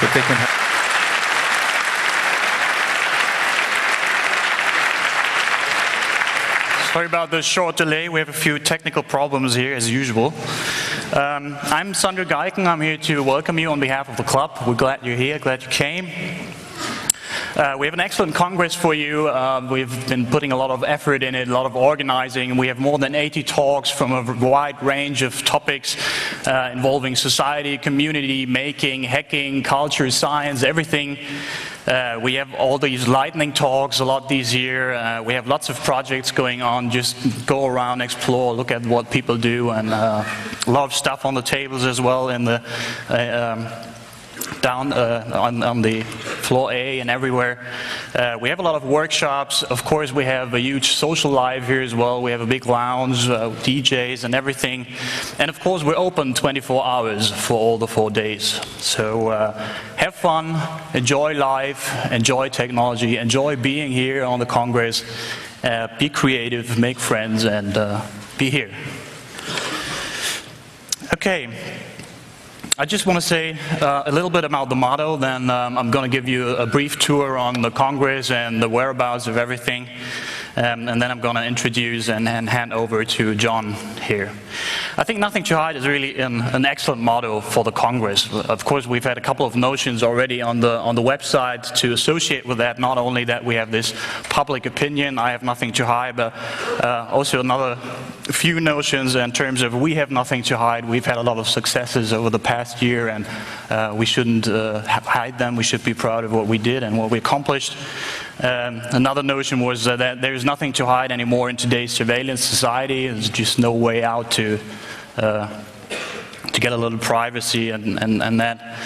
that they can have. Sorry about the short delay. We have a few technical problems here, as usual. I'm Sandro Gaycken. I'm here to welcome you on behalf of the club. We're glad you're here, glad you came. We have an excellent Congress for you. We've been putting a lot of effort in it, a lot of organizing. We have more than 80 talks from a wide range of topics involving society, community, making, hacking, culture, science, everything. We have all these lightning talks a lot this year. We have lots of projects going on. Just go around, explore, look at what people do, and a lot of stuff on the tables as well in the down on the floor A and everywhere. We have a lot of workshops. Of course, we have a huge social life here as well. We have a big lounge, DJs and everything. And of course, we're open 24 hours for all the 4 days. So have fun, enjoy life, enjoy technology, enjoy being here on the Congress. Be creative, make friends, and be here. Okay. I just want to say a little bit about the motto, then I'm going to give you a brief tour on the Congress and the whereabouts of everything, and then I'm going to introduce and hand over to John here. I think nothing to hide is really an excellent motto for the Congress. Of course, we've had a couple of notions already on the website to associate with that. Not only that we have this public opinion, I have nothing to hide, but also another few notions in terms of we have nothing to hide. We've had a lot of successes over the past year, and we shouldn't hide them. We should be proud of what we did and what we accomplished. Another notion was that there's nothing to hide anymore in today's surveillance society. There's just no way out to get a little privacy and that.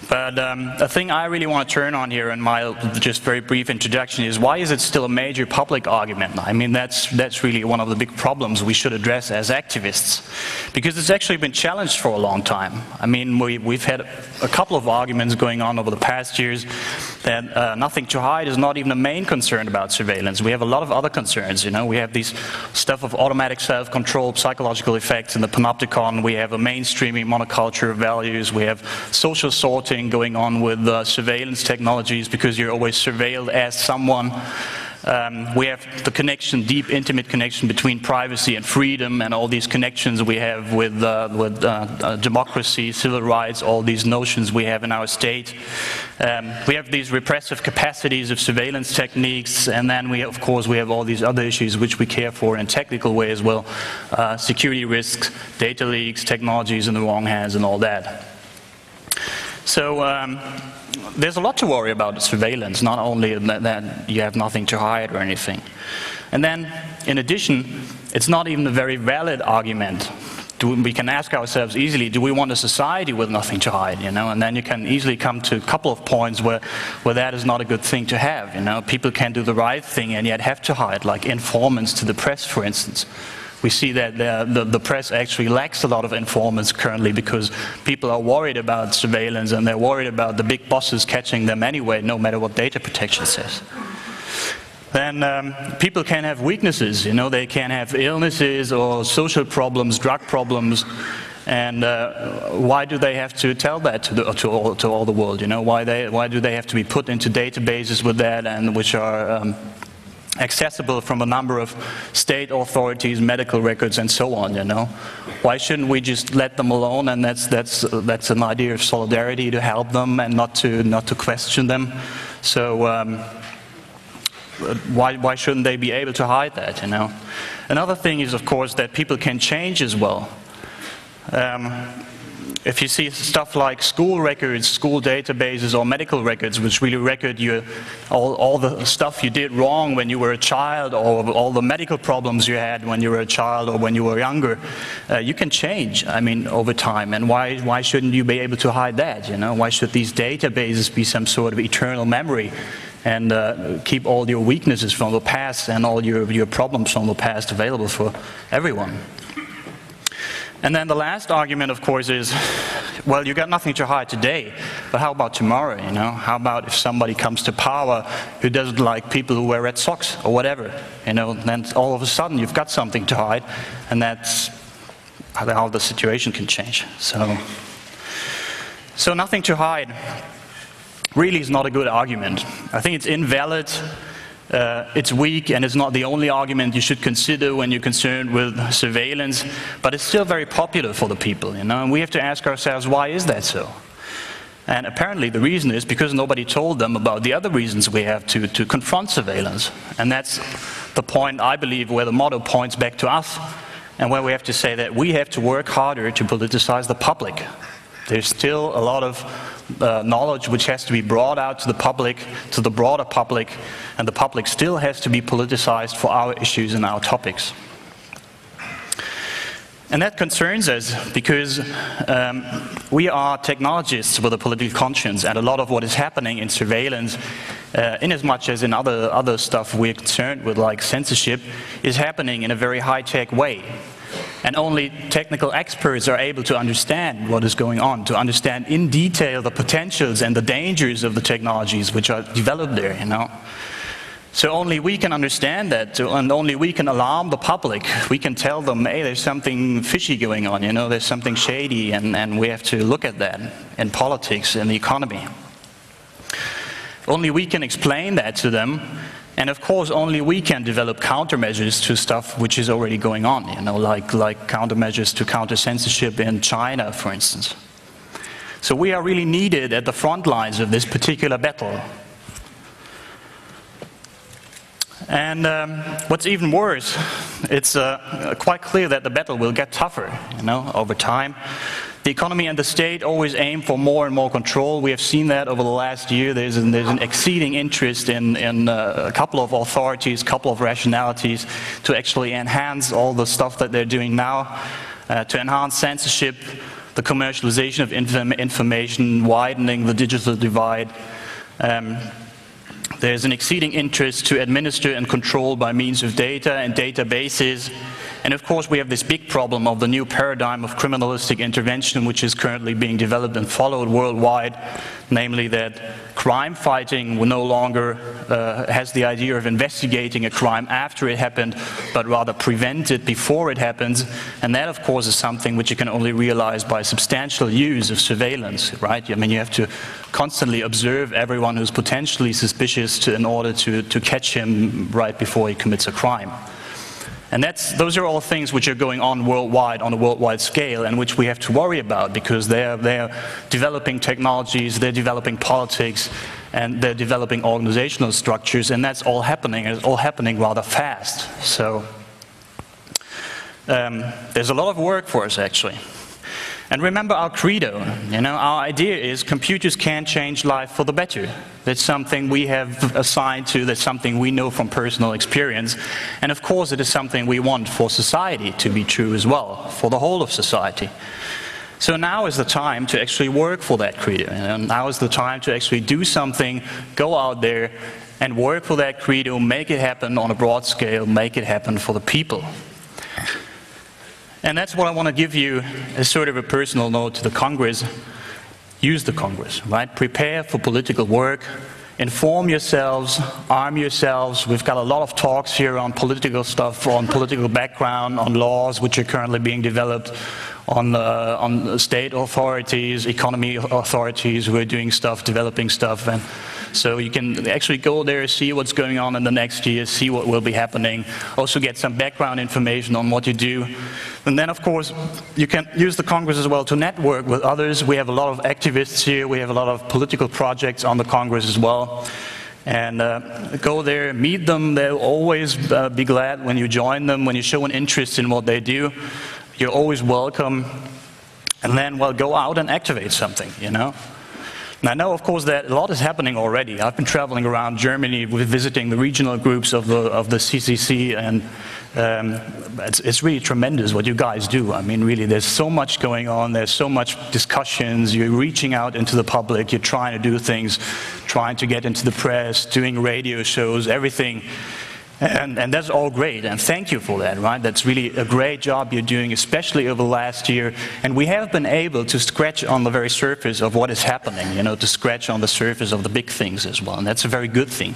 But the thing I really want to turn on here in my just very brief introduction is, why is it still a major public argument? I mean, that's really one of the big problems we should address as activists, because it's actually been challenged for a long time. I mean, we've had a couple of arguments going on over the past years that nothing to hide is not even a main concern about surveillance. We have a lot of other concerns, you know. We have these stuff of automatic self-control, psychological effects in the panopticon. We have a mainstreaming monoculture of values. We have social sorting going on with surveillance technologies, because you're always surveilled as someone. We have the connection, deep, intimate connection between privacy and freedom, and all these connections we have with democracy, civil rights, all these notions we have in our state. We have these repressive capacities of surveillance techniques, and then of course we have all these other issues which we care for in a technical way as well. Security risks, data leaks, technologies in the wrong hands, and all that. So there's a lot to worry about surveillance, not only that you have nothing to hide or anything. And then, in addition, it's not even a very valid argument. We can ask ourselves easily, do we want a society with nothing to hide, you know? And then you can easily come to a couple of points where that is not a good thing to have, you know? People can do the right thing and yet have to hide, like informants to the press, for instance. We see that the press actually lacks a lot of informants currently, because people are worried about surveillance and they're worried about the big bosses catching them anyway, no matter what data protection says. Then people can have weaknesses, you know, they can have illnesses or social problems, drug problems, and why do they have to tell that to all the world, you know? Why do they have to be put into databases with that, and which are accessible from a number of state authorities, medical records, and so on, you know? Why shouldn't we just let them alone? And that's an idea of solidarity, to help them and not to question them. So why shouldn't they be able to hide that, you know? Another thing is, of course, that people can change as well. If you see stuff like school records, school databases, or medical records, which really record all the stuff you did wrong when you were a child, or all the medical problems you had when you were a child or when you were younger, you can change, I mean, over time. And why shouldn't you be able to hide that, you know? Why should these databases be some sort of eternal memory and keep all your weaknesses from the past and all your problems from the past available for everyone? And then the last argument, of course, is, well, you got nothing to hide today, but how about tomorrow, you know? How about if somebody comes to power who doesn't like people who wear red socks or whatever, you know? Then all of a sudden you've got something to hide, and that's how the situation can change. So nothing to hide. really is not a good argument. I think it's invalid, it's weak, and it's not the only argument you should consider when you're concerned with surveillance, but it's still very popular for the people, you know, and we have to ask ourselves, why is that so? And apparently the reason is because nobody told them about the other reasons we have to confront surveillance. And that's the point, I believe, where the motto points back to us, and where we have to say that we have to work harder to politicize the public. There's still a lot of knowledge which has to be brought out to the public, to the broader public, and the public still has to be politicized for our issues and our topics. And that concerns us because we are technologists with a political conscience, and a lot of what is happening in surveillance, in as much as in other stuff we're concerned with, like censorship, is happening in a very high-tech way. And only technical experts are able to understand what is going on, to understand in detail the potentials and the dangers of the technologies which are developed there, you know. So only we can understand that, and only we can alarm the public. We can tell them, hey, there's something fishy going on, you know, there's something shady, and we have to look at that in politics and the economy. Only we can explain that to them. And of course, only we can develop countermeasures to stuff which is already going on, you know, like countermeasures to counter censorship in China, for instance. So we are really needed at the front lines of this particular battle. And what's even worse, it's quite clear that the battle will get tougher, you know, over time. The economy and the state always aim for more and more control. We have seen that over the last year. There's an exceeding interest in a couple of authorities, a couple of rationalities to actually enhance all the stuff that they're doing now, to enhance censorship, the commercialization of information, widening the digital divide. There's an exceeding interest to administer and control by means of data and databases. And of course, we have this big problem of the new paradigm of criminalistic intervention, which is currently being developed and followed worldwide, namely that crime fighting will no longer has the idea of investigating a crime after it happened, but rather prevent it before it happens. And that, of course, is something which you can only realize by substantial use of surveillance, right? I mean, you have to constantly observe everyone who's potentially suspicious in order to catch him right before he commits a crime. And those are all things which are going on worldwide, on a worldwide scale, and which we have to worry about, because they're developing technologies, they're developing politics, and they're developing organizational structures, and that's all happening, and it's all happening rather fast. So there's a lot of work for us, actually. And remember our credo, you know, our idea is computers can change life for the better. That's something we have assigned to, that's something we know from personal experience. And of course it is something we want for society to be true as well, for the whole of society. So now is the time to actually work for that credo. And now is the time to actually do something, go out there and work for that credo, make it happen on a broad scale, make it happen for the people. And that's what I want to give you as sort of a personal note to the Congress. Use the Congress, right? Prepare for political work, inform yourselves, arm yourselves. We've got a lot of talks here on political stuff, on political background, on laws which are currently being developed, on state authorities, economy authorities who are doing stuff, developing stuff. And so you can actually go there, see what's going on in the next year, see what will be happening, also get some background information on what you do. And then, of course, you can use the Congress as well to network with others. We have a lot of activists here, we have a lot of political projects on the Congress as well. And go there, meet them. They'll always be glad when you join them, when you show an interest in what they do. You're always welcome. And then, well, go out and activate something, you know. And I know, of course, that a lot is happening already. I've been traveling around Germany, visiting the regional groups of the CCC, and it's really tremendous what you guys do. I mean, really, there's so much going on. There's so much discussions. You're reaching out into the public. You're trying to do things, trying to get into the press, doing radio shows, everything. And that's all great, and thank you for that, right? That's really a great job you're doing, especially over the last year. And we have been able to scratch on the very surface of what is happening, you know, to scratch on the surface of the big things as well, and that's a very good thing.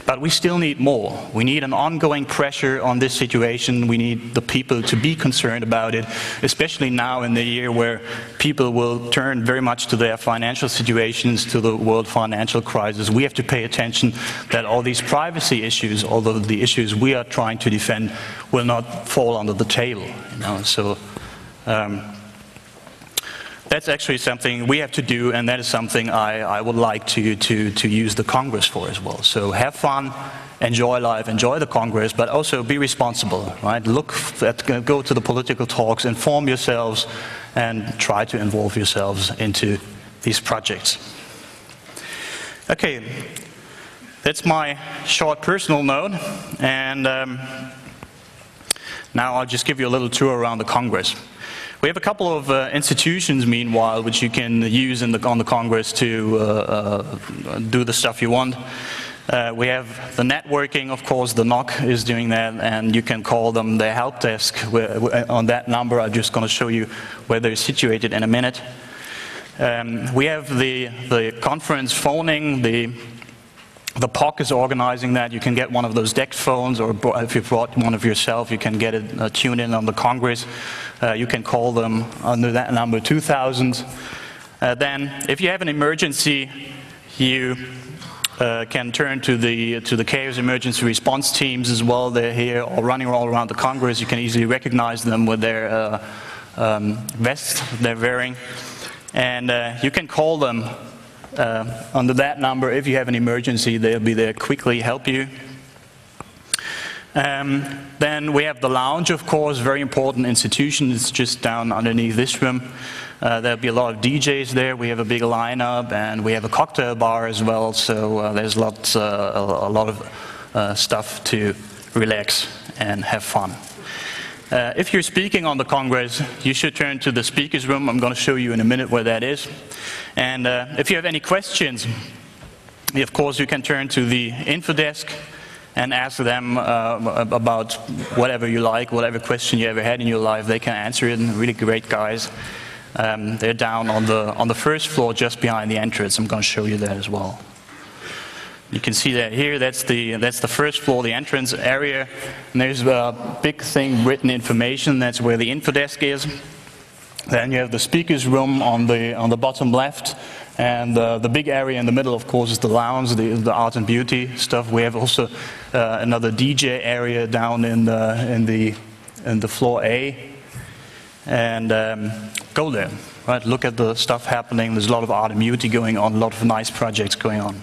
But we still need more. We need an ongoing pressure on this situation. We need the people to be concerned about it, especially now in the year where people will turn very much to their financial situations, to the world financial crisis. We have to pay attention that all these privacy issues, although the issues we are trying to defend, will not fall under the table. So that's actually something we have to do, and that is something I would like to use the Congress for as well. So have fun, enjoy life, enjoy the Congress, but also be responsible, right? Go to the political talks, inform yourselves, and try to involve yourselves into these projects. Okay, that's my short personal note, and now I'll just give you a little tour around the Congress. We have a couple of institutions, meanwhile, which you can use on the Congress to do the stuff you want. We have the networking, of course, the NOC is doing that, and you can call them the help desk. On that number, I'm just going to show you where they're situated in a minute. We have the conference phoning, the POC is organizing that. You can get one of those DECT phones, or if you brought one of yourself, you can get it tuned in on the Congress. You can call them under that number 2000. Then, if you have an emergency, you can turn to the Chaos Emergency Response Teams as well. They're here, or running all around the Congress. You can easily recognize them with their vests they're wearing, and you can call them under that number. If you have an emergency, they'll be there quickly help you. Then we have the lounge, of course, very important institution. It's just down underneath this room. There'll be a lot of DJs there. We have a big lineup, and we have a cocktail bar as well. So there's a lot of stuff to relax and have fun. If you're speaking on the Congress, you should turn to the speakers room. I'm going to show you in a minute where that is. And if you have any questions, of course, you can turn to the info desk and ask them about whatever you like, whatever question you ever had in your life. They can answer it. Really great guys. They're down on the first floor, just behind the entrance. I'm going to show you that as well. You can see that here. That's the first floor, the entrance area. And there's a big thing, written information. That's where the info desk is. Then you have the speakers room on the bottom left. And the big area in the middle, of course, is the lounge, the art and beauty stuff. We have also another DJ area down in the floor A, and go there. Right, look at the stuff happening. There's a lot of art and beauty going on, a lot of nice projects going on.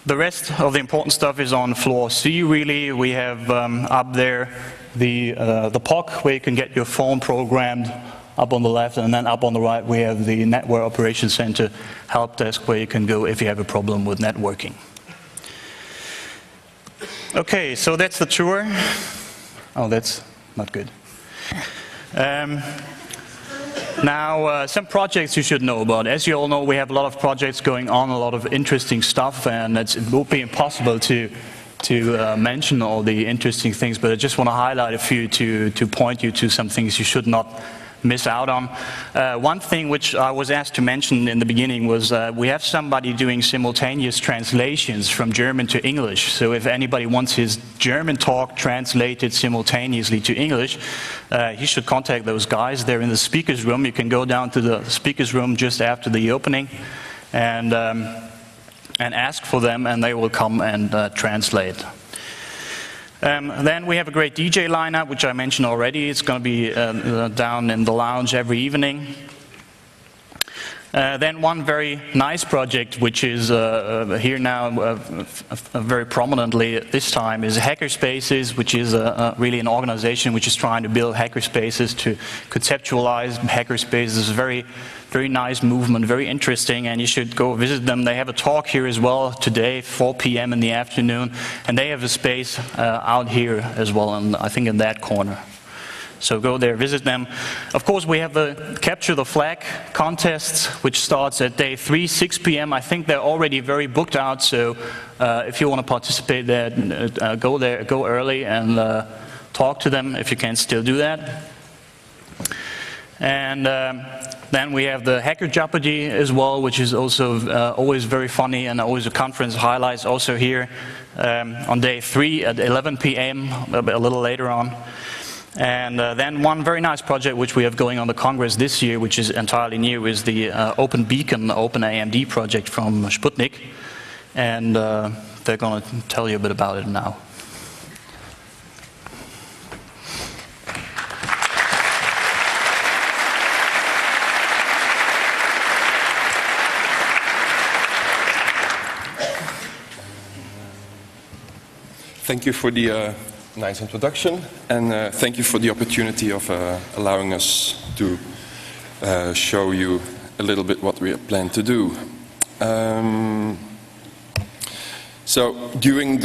The rest of the important stuff is on floor C. Really, we have up there the POC, where you can get your phone programmed. Up on the left, and then up on the right we have the Network Operations Center help desk, where you can go if you have a problem with networking. Okay, so that's the tour. Oh, that's not good. Now, some projects you should know about. As you all know, we have a lot of projects going on, a lot of interesting stuff, and it will be impossible to mention all the interesting things, but I just want to highlight a few to point you to some things you should not miss out on. One thing which I was asked to mention in the beginning was we have somebody doing simultaneous translations from German to English. So if anybody wants his German talk translated simultaneously to English, he should contact those guys. They're in the speakers room. You can go down to the speakers room just after the opening and ask for them, and they will come and translate. Then we have a great DJ lineup, which I mentioned already. It's going to be down in the lounge every evening. Then one very nice project, which is here now very prominently at this time, is Hackerspaces, which is really an organization which is trying to build hackerspaces, to conceptualize hackerspaces. It's a very, very nice movement, very interesting, and you should go visit them. They have a talk here as well today, 4 p.m. in the afternoon, and they have a space out here as well, and I think in that corner. So go there, visit them. Of course, we have the Capture the Flag contests, which starts at day 3, 6 p.m. I think they're already very booked out, so if you want to participate there, go there, go early and talk to them if you can still do that. And then we have the Hacker Jeopardy as well, which is also always very funny and always a conference highlights also here on day 3 at 11 p.m., a little later on. And then one very nice project which we have going on the Congress this year, which is entirely new, is the Open Beacon, Open AMD project from Sputnik. And they're going to tell you a bit about it now. Thank you for the nice introduction, and thank you for the opportunity of allowing us to show you a little bit what we plan to do. So during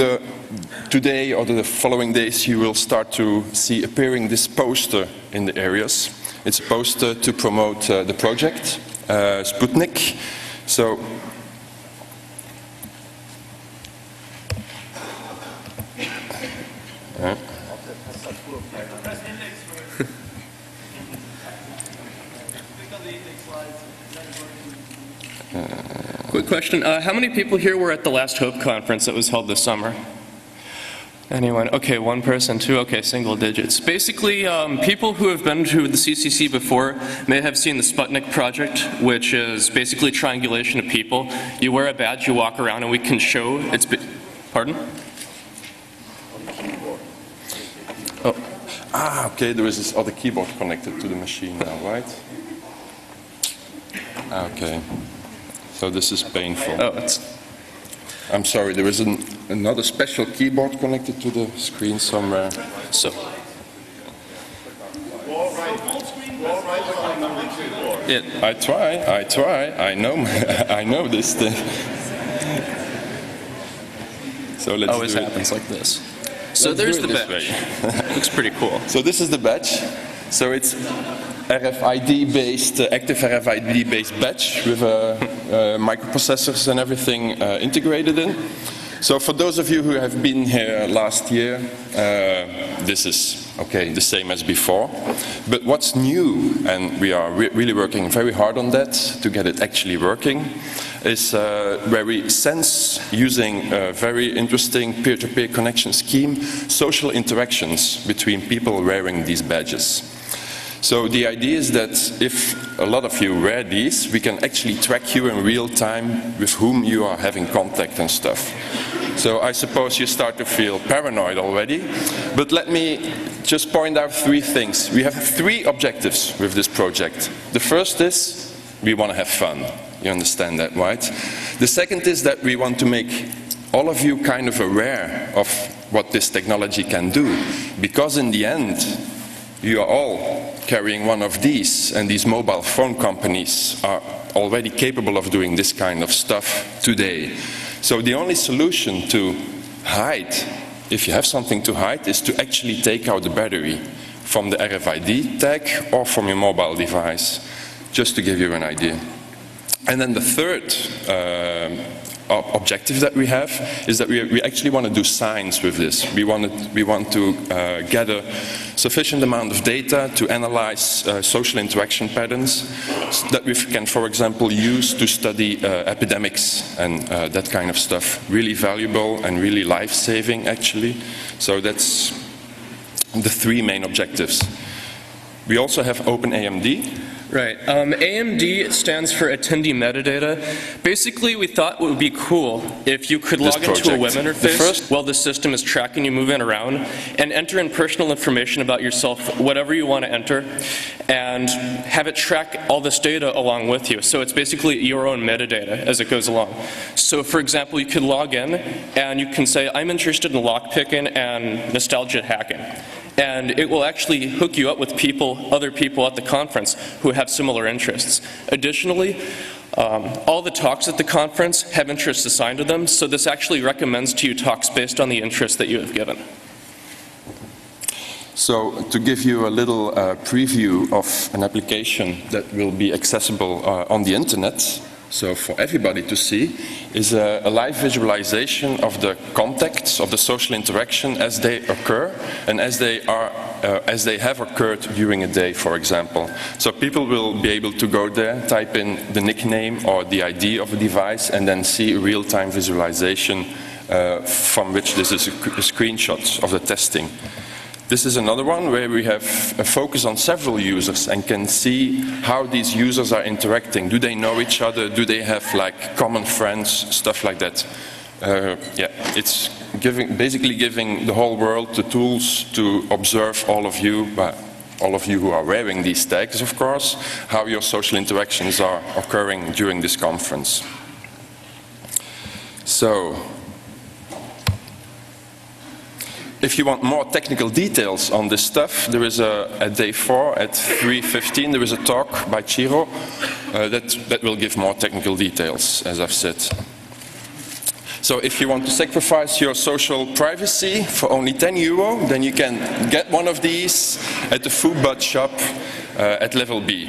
today or the following days, you will start to see appearing this poster in the areas. It's a poster to promote the project, Sputnik. So quick question, how many people here were at the last HOPE conference that was held this summer? Anyone? Okay, one person, two, okay, single digits. Basically, people who have been to the CCC before may have seen the Sputnik project, which is basically triangulation of people. You wear a badge, you walk around, and we can show it's... Pardon? Oh. Ah, okay, there is this other keyboard connected to the machine now, right? Okay. So this is painful. Oh, I'm sorry, there is another special keyboard connected to the screen somewhere. So. Yeah. I try, I know this thing. So let's always do it. Happens like this. So there's the badge. Looks pretty cool. So this is the badge. So it's RFID-based, active RFID-based badge with microprocessors and everything integrated in. So for those of you who have been here last year, this is okay, the same as before. But what's new, and we are really working very hard on that to get it actually working, is where we sense, using a very interesting peer-to-peer connection scheme, social interactions between people wearing these badges. So the idea is that if a lot of you wear these, we can actually track you in real time with whom you are having contact and stuff. So I suppose you start to feel paranoid already, but let me just point out 3 things. We have 3 objectives with this project. The first is we want to have fun. You understand that, right? The second is that we want to make all of you kind of aware of what this technology can do, because in the end, you are all carrying one of these, and these mobile phone companies are already capable of doing this kind of stuff today. So the only solution to hide, if you have something to hide, is to actually take out the battery from the RFID tag or from your mobile device, just to give you an idea. And then the third objective that we have is that we actually want to do science with this. We want to gather sufficient amount of data to analyze social interaction patterns that we can, for example, use to study epidemics and that kind of stuff. Really valuable and really life-saving, actually. So that's the 3 main objectives. We also have Open AMD. Right. AMD stands for Attendee Metadata. Basically, we thought it would be cool if you could log into a web interface while the system is tracking you moving around and enter in personal information about yourself, whatever you want to enter, and have it track all this data along with you. So it's basically your own metadata as it goes along. So for example, you could log in and you can say, I'm interested in lockpicking and nostalgia hacking. And it will actually hook you up with other people at the conference who have similar interests. Additionally, all the talks at the conference have interests assigned to them, so this actually recommends to you talks based on the interest that you have given. So to give you a little preview of an application that will be accessible on the internet, so for everybody to see, is a live visualization of the contacts, of the social interaction as they occur and as they are as they have occurred during a day, for example. So people will be able to go there, type in the nickname or the ID of a device, and then see a real-time visualization from which this is a screenshot of the testing. This is another one where we have a focus on several users and can see how these users are interacting. Do they know each other? Do they have like common friends? Stuff like that. Yeah, it's basically giving the whole world the tools to observe all of you who are wearing these tags, of course, how your social interactions are occurring during this conference. So, if you want more technical details on this stuff, there is at day 4 at 3:15, there is a talk by Ciro that will give more technical details, as I've said. So if you want to sacrifice your social privacy for only €10, then you can get one of these at the food bud shop at level B.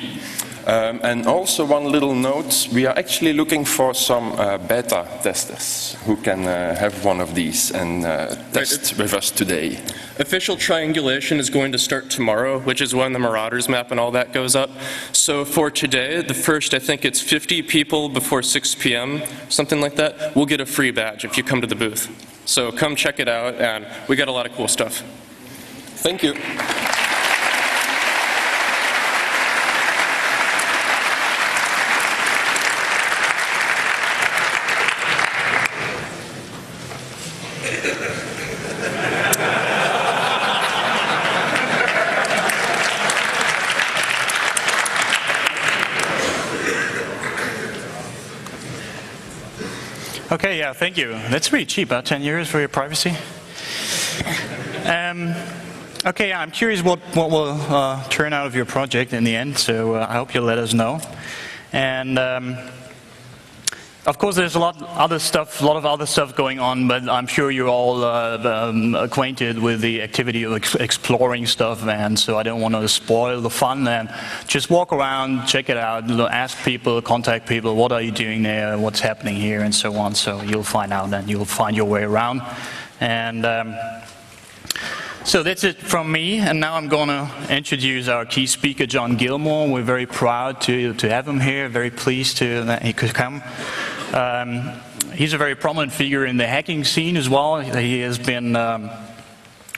And also one little note, we are actually looking for some beta testers who can have one of these and test with us today. Official triangulation is going to start tomorrow, which is when the Marauders map and all that goes up. So for today, the first, I think it's 50 people before 6 p.m., something like that, we'll get a free badge if you come to the booth. So come check it out, and we got a lot of cool stuff. Thank you. Okay, yeah, thank you. That's pretty cheap, 10 euros for your privacy. Okay, yeah, I'm curious what will turn out of your project in the end, so I hope you'll let us know. And of course, there's a lot of other stuff going on, but I'm sure you're all acquainted with the activity of exploring stuff, and so I don't want to spoil the fun. And just walk around, check it out, ask people, contact people, what are you doing there, what's happening here, and so on. So you'll find out, and you'll find your way around. And so that's it from me, and now I'm going to introduce our key speaker, John Gilmore. We're very proud to have him here, very pleased that he could come. He's a very prominent figure in the hacking scene as well. He has been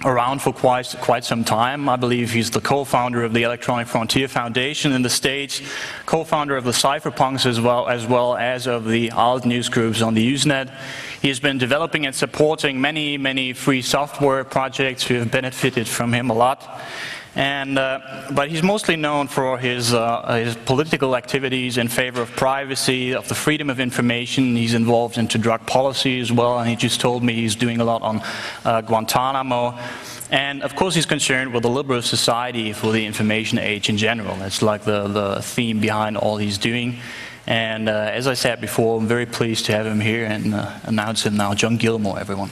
around for quite some time. I believe he's the co-founder of the Electronic Frontier Foundation in the States, co-founder of the Cypherpunks as well as of the alt news groups on the Usenet. He has been developing and supporting many free software projects who have benefited from him a lot. And, but he's mostly known for his political activities in favor of privacy, of the freedom of information. He's involved into drug policy as well, and he just told me he's doing a lot on Guantanamo. And of course he's concerned with the liberal society for the information age in general. That's like the theme behind all he's doing. And as I said before, I'm very pleased to have him here and announce him now. John Gilmore, everyone.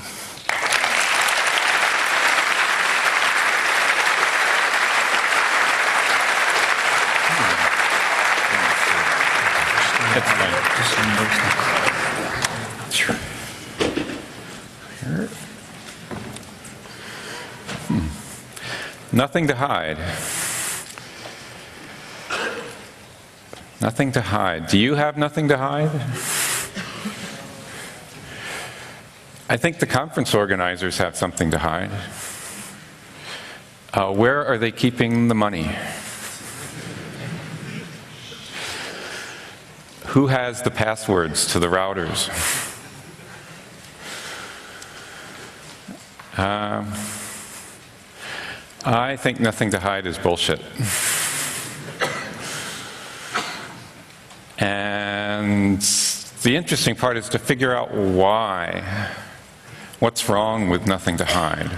Nothing to hide. Nothing to hide. Do you have nothing to hide? I think the conference organizers have something to hide. Where are they keeping the money? Who has the passwords to the routers? I think nothing to hide is bullshit. And the interesting part is to figure out why. What's wrong with nothing to hide?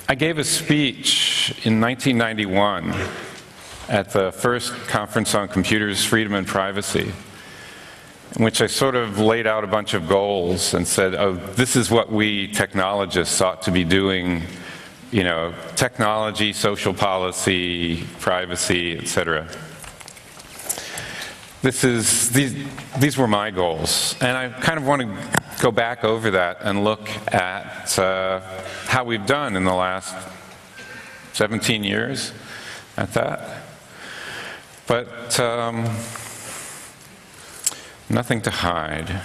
I gave a speech in 1991 at the first conference on computers, freedom and privacy, in which I sort of laid out a bunch of goals and said, oh, this is what we technologists ought to be doing, you know, technology, social policy, privacy, etc. these were my goals. And I kind of want to go back over that and look at how we've done in the last 17 years at that. But nothing to hide.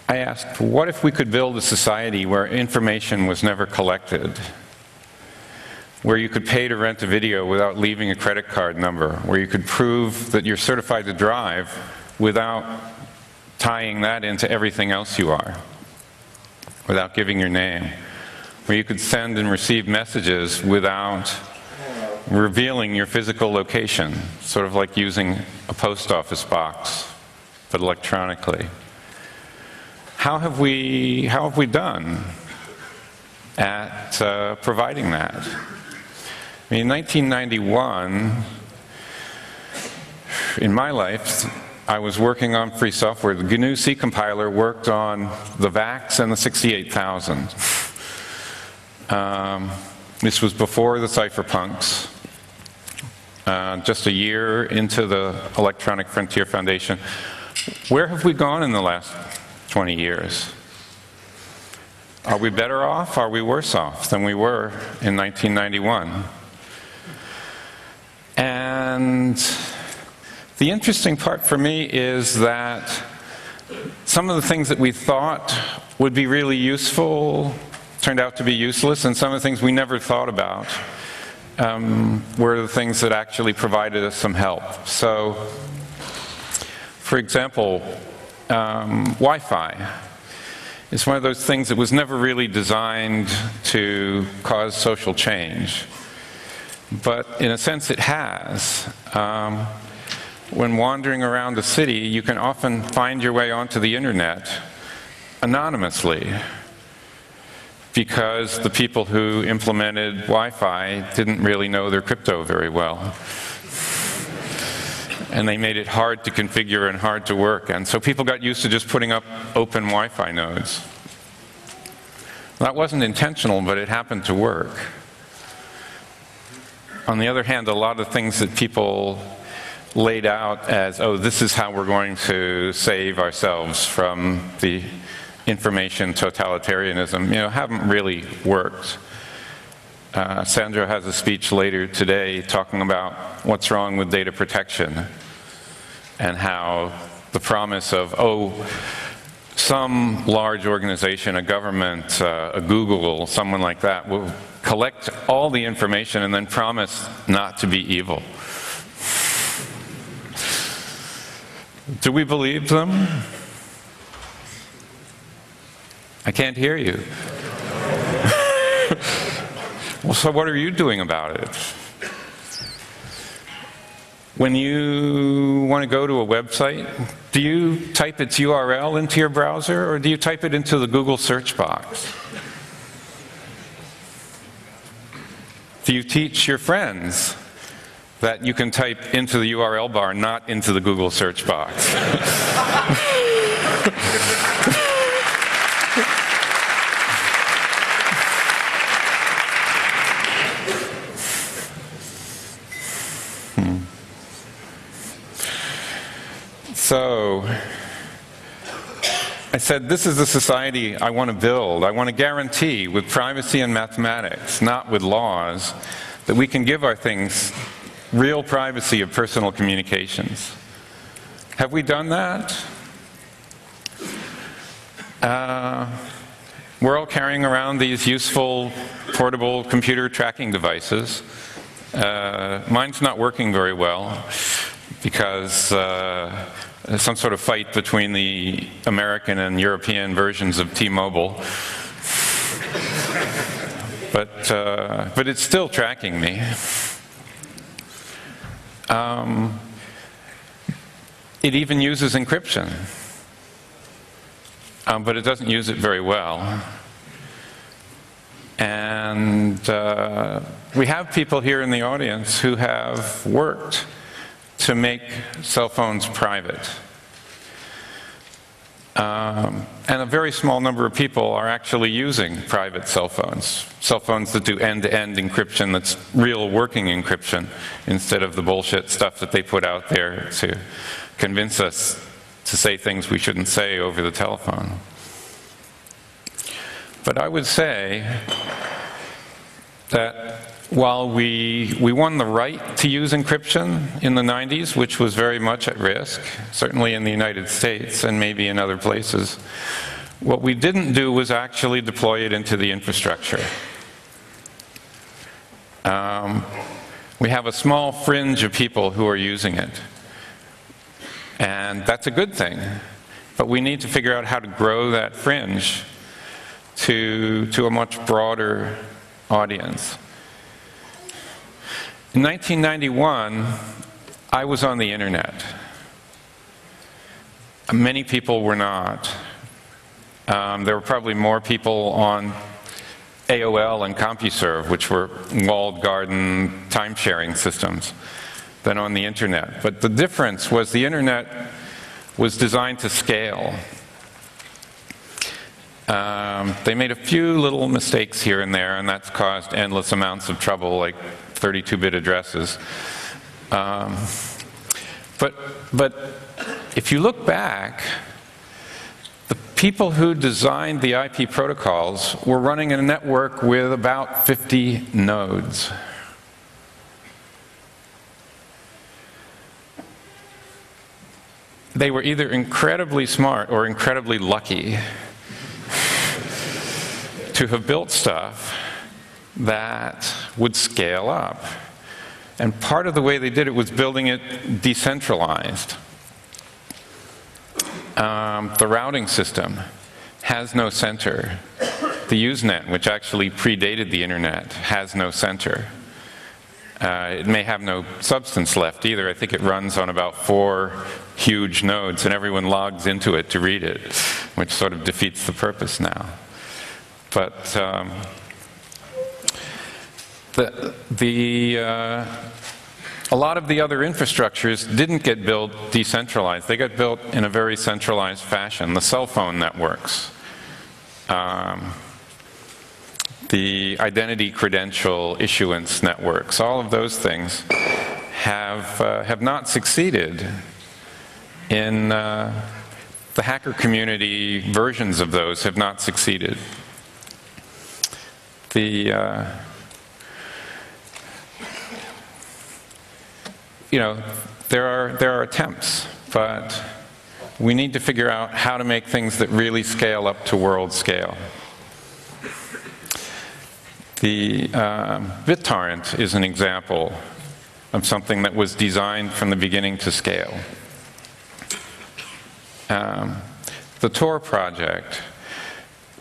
I asked, what if we could build a society where information was never collected? Where you could pay to rent a video without leaving a credit card number? Where you could prove that you're certified to drive without tying that into everything else you are? Without giving your name? Where you could send and receive messages without revealing your physical location? Sort of like using a post office box, but electronically. How have we done at providing that? I mean, in 1991, in my life, I was working on free software. The GNU C compiler worked on the VAX and the 68,000. This was before the cypherpunks. Just a year into the Electronic Frontier Foundation. Where have we gone in the last 20 years? Are we better off? Are we worse off than we were in 1991? And the interesting part for me is that some of the things that we thought would be really useful turned out to be useless, and some of the things we never thought about were the things that actually provided us some help. So, for example, Wi-Fi is one of those things that was never really designed to cause social change. But in a sense it has. When wandering around the city, you can often find your way onto the internet anonymously, because the people who implemented Wi-Fi didn't really know their crypto very well. And they made it hard to configure and hard to work. And so people got used to just putting up open Wi-Fi nodes. That wasn't intentional, but it happened to work. On the other hand, a lot of things that people laid out as, oh, this is how we're going to save ourselves from the information totalitarianism, haven't really worked. Sandro has a speech later today talking about what's wrong with data protection and how the promise of, some large organization, a government, a Google, someone like that, will collect all the information and then promise not to be evil. Do we believe them? I can't hear you. Well, so what are you doing about it? When you want to go to a website, do you type its URL into your browser, or do you type it into the Google search box? Do you teach your friends that you can type into the URL bar, not into the Google search box? So, I said, this is the society I want to build. I want to guarantee with privacy and mathematics, not with laws, that we can give our things real privacy of personal communications. Have we done that? We're all carrying around these useful portable computer tracking devices. Mine's not working very well because some sort of fight between the American and European versions of T-Mobile. But it's still tracking me. It even uses encryption, but it doesn't use it very well. And we have people here in the audience who have worked to make cell phones private. And a very small number of people are actually using private cell phones that do end-to-end encryption, that's real working encryption, instead of the bullshit stuff that they put out there to convince us to say things we shouldn't say over the telephone. But I would say that while we won the right to use encryption in the 90s, which was very much at risk, certainly in the United States and maybe in other places, what we didn't do was actually deploy it into the infrastructure. We have a small fringe of people who are using it. And that's a good thing. But we need to figure out how to grow that fringe to a much broader audience. In 1991, I was on the internet. Many people were not. There were probably more people on AOL and CompuServe, which were walled garden time-sharing systems, than on the internet. But the difference was the internet was designed to scale. They made a few little mistakes here and there, and that's caused endless amounts of trouble, like 32-bit addresses. But if you look back, the people who designed the IP protocols were running a network with about 50 nodes. They were either incredibly smart or incredibly lucky to have built stuff that would scale up. And part of the way they did it was building it decentralized. The routing system has no center. The Usenet, which actually predated the internet, has no center. It may have no substance left either. I think it runs on about 4 huge nodes, and everyone logs into it to read it, which sort of defeats the purpose now. But a lot of the other infrastructures didn't get built decentralized. They got built in a very centralized fashion. The cell phone networks, the identity credential issuance networks, all of those things have not succeeded in the hacker community. Versions of those have not succeeded. You know, there are attempts, but we need to figure out how to make things that really scale up to world scale. The BitTorrent is an example of something that was designed from the beginning to scale. The Tor project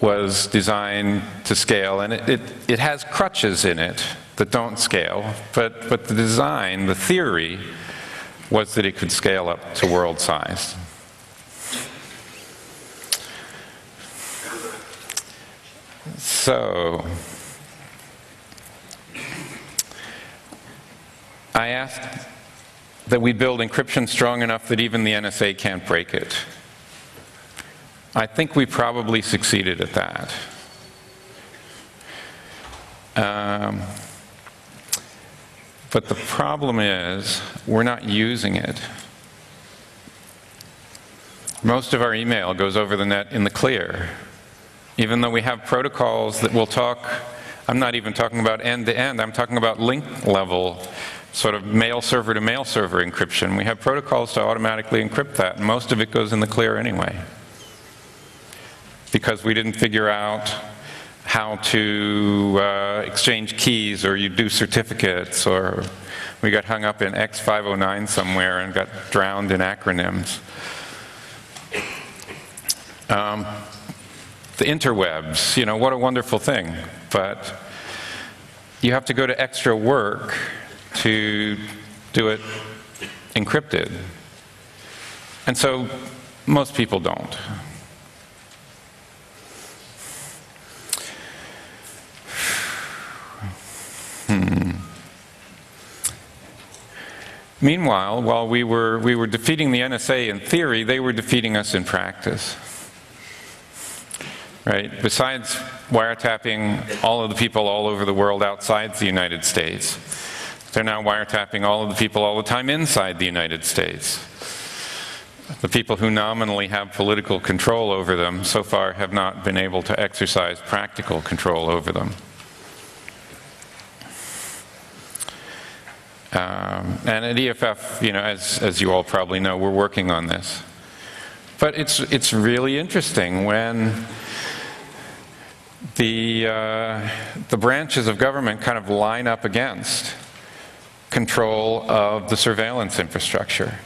was designed to scale, and it has crutches in it that don't scale, but the design, the theory, was that it could scale up to world size. So, I asked that we build encryption strong enough that even the NSA can't break it. I think we probably succeeded at that. But the problem is, we're not using it. Most of our email goes over the net in the clear. Even though we have protocols that will talk, I'm not even talking about end-to-end, I'm talking about link-level, sort of mail server to mail server encryption. We have protocols to automatically encrypt that, and most of it goes in the clear anyway. Because we didn't figure out how to exchange keys, or you do certificates, or we got hung up in X509 somewhere and got drowned in acronyms. The interwebs, you know, what a wonderful thing, but you have to go to extra work to do it encrypted. And so most people don't. Meanwhile, while we were defeating the NSA in theory, they were defeating us in practice. Right? Besides wiretapping all of the people all over the world outside the United States, they're now wiretapping all of the people all the time inside the United States. The people who nominally have political control over them so far have not been able to exercise practical control over them. And at EFF, you know, as you all probably know, we're working on this. But it's really interesting when the branches of government kind of line up against control of the surveillance infrastructure,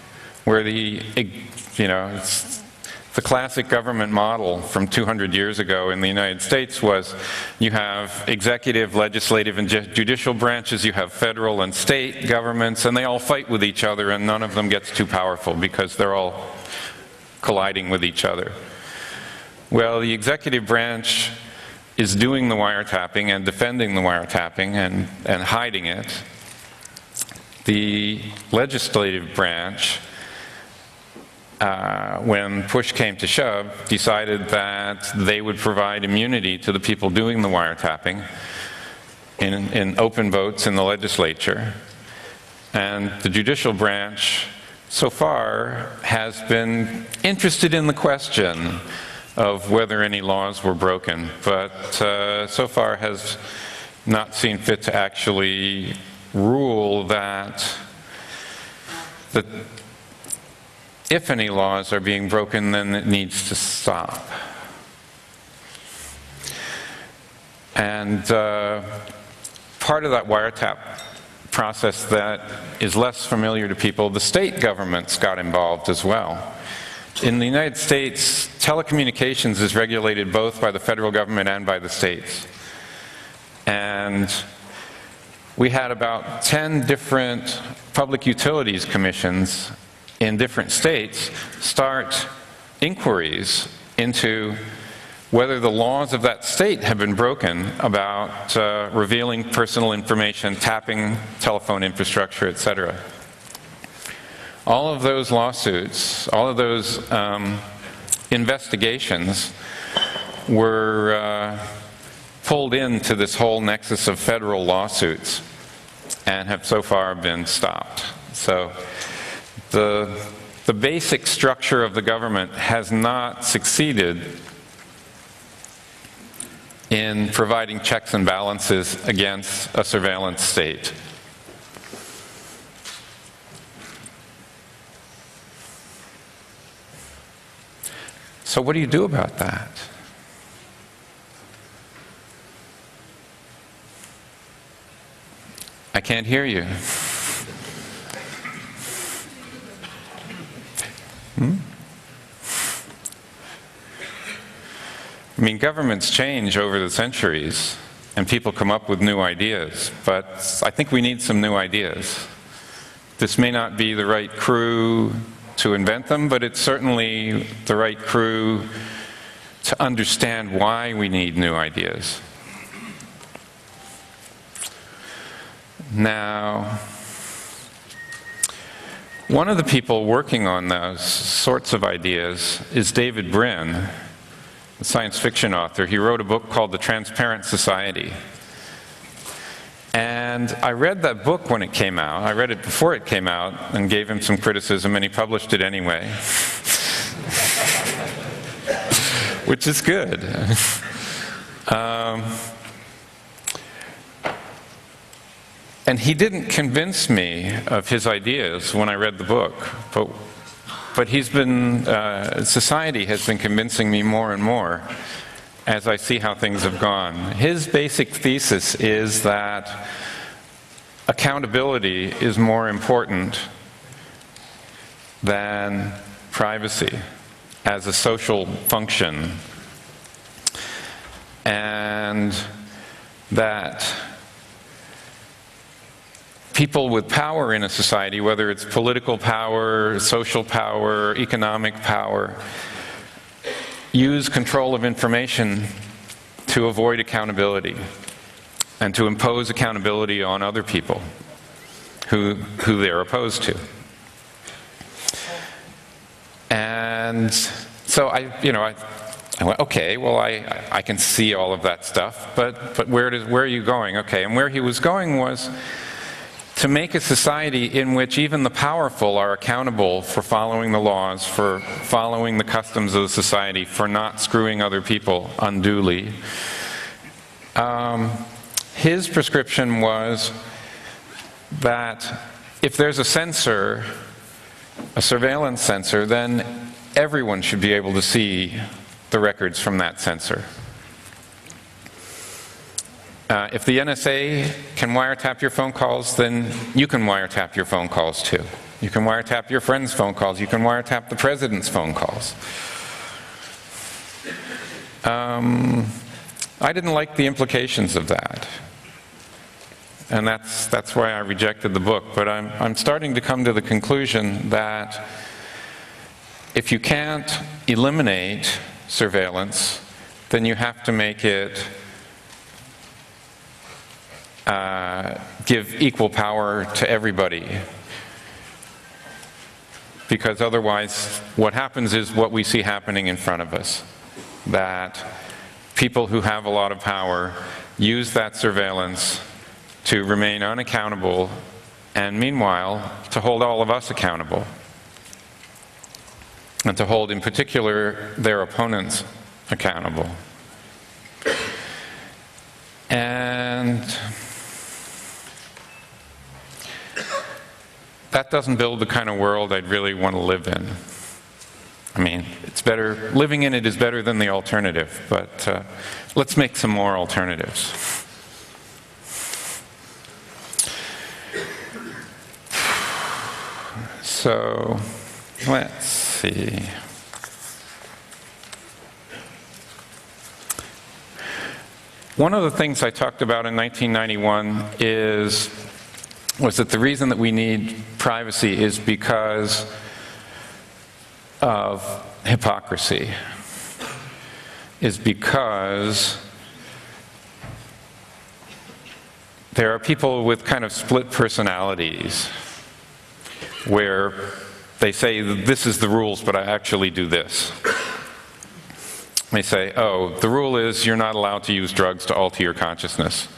where it's the classic government model from 200 years ago in the United States was you have executive, legislative, and judicial branches, you have federal and state governments, and they all fight with each other, and none of them gets too powerful because they're all colliding with each other. Well, the executive branch is doing the wiretapping and defending the wiretapping and hiding it. The legislative branch, when push came to shove, decided that they would provide immunity to the people doing the wiretapping in open votes in the legislature. And the judicial branch, so far, has been interested in the question of whether any laws were broken, but so far has not seen fit to actually rule that if any laws are being broken, then it needs to stop. And part of that wiretap process that is less familiar to people, the state governments got involved as well. In the United States, telecommunications is regulated both by the federal government and by the states. And we had about 10 different public utilities commissions in different states start inquiries into whether the laws of that state have been broken about revealing personal information, tapping telephone infrastructure, etc. All of those lawsuits, all of those investigations were pulled into this whole nexus of federal lawsuits and have so far been stopped. So the basic structure of the government has not succeeded in providing checks and balances against a surveillance state. So what do you do about that? I can't hear you. I mean, governments change over the centuries, and people come up with new ideas, but I think we need some new ideas. This may not be the right crew to invent them, but it's certainly the right crew to understand why we need new ideas. Now, one of the people working on those sorts of ideas is David Brin, a science fiction author. He wrote a book called The Transparent Society. And I read that book when it came out. I read it before it came out and gave him some criticism, and he published it anyway. Which is good. And he didn't convince me of his ideas when I read the book, but he's been, society has been convincing me more and more as I see how things have gone. His basic thesis is that accountability is more important than privacy as a social function, and that people with power in a society, whether it's political power, social power, economic power, use control of information to avoid accountability and to impose accountability on other people who they're opposed to. And so I went, okay, well, I can see all of that stuff, but where are you going? Okay, and where he was going was to make a society in which even the powerful are accountable for following the laws, for following the customs of the society, for not screwing other people unduly. His prescription was that if there's a sensor, a surveillance sensor, then everyone should be able to see the records from that sensor. If the NSA can wiretap your phone calls, then you can wiretap your phone calls too. You can wiretap your friends' phone calls. You can wiretap the president's phone calls. I didn't like the implications of that. And that's why I rejected the book. But I'm starting to come to the conclusion that if you can't eliminate surveillance, then you have to make it give equal power to everybody. Because otherwise, what happens is what we see happening in front of us. That people who have a lot of power use that surveillance to remain unaccountable, and meanwhile, to hold all of us accountable. And to hold, in particular, their opponents accountable. And that doesn't build the kind of world I'd really want to live in. I mean, it's better, living in it is better than the alternative, but let's make some more alternatives. So, let's see. One of the things I talked about in 1991 was that the reason that we need privacy is because of hypocrisy, is because there are people with kind of split personalities where they say, this is the rules, but I actually do this. They say, oh, the rule is you're not allowed to use drugs to alter your consciousness.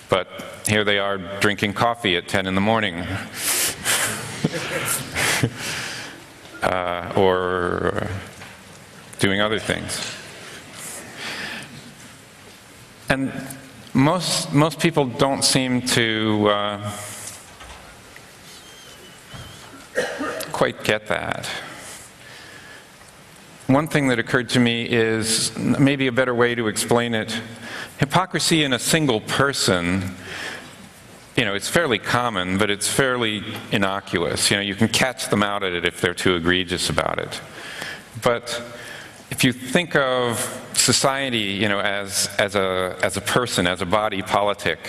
But here they are drinking coffee at 10 in the morning. Or doing other things. And most people don't seem to quite get that. One thing that occurred to me is maybe a better way to explain it. Hypocrisy in a single person, it's fairly common, but it's fairly innocuous. You can catch them out at it if they're too egregious about it. But if you think of society, as a person, as a body politic,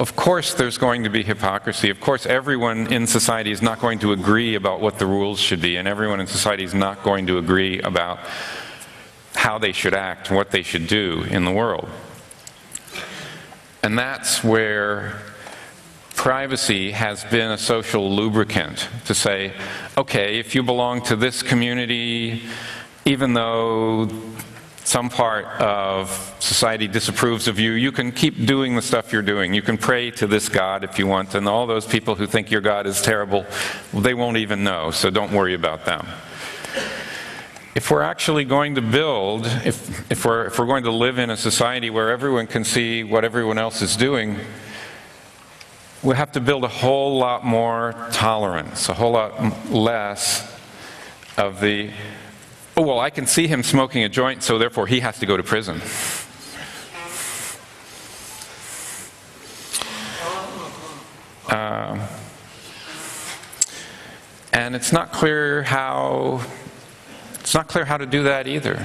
of course there's going to be hypocrisy. Of course everyone in society is not going to agree about what the rules should be, and everyone in society is not going to agree about how they should act, what they should do in the world. And that's where privacy has been a social lubricant to say, okay, if you belong to this community, even though some part of society disapproves of you, you can keep doing the stuff you're doing. You can pray to this God if you want, and all those people who think your God is terrible, they won't even know, so don't worry about them. If we're actually going to build, if we're going to live in a society where everyone can see what everyone else is doing, we have to build a whole lot more tolerance, a whole lot less of the, oh, well, I can see him smoking a joint, so therefore he has to go to prison. And it's not clear how to do that either.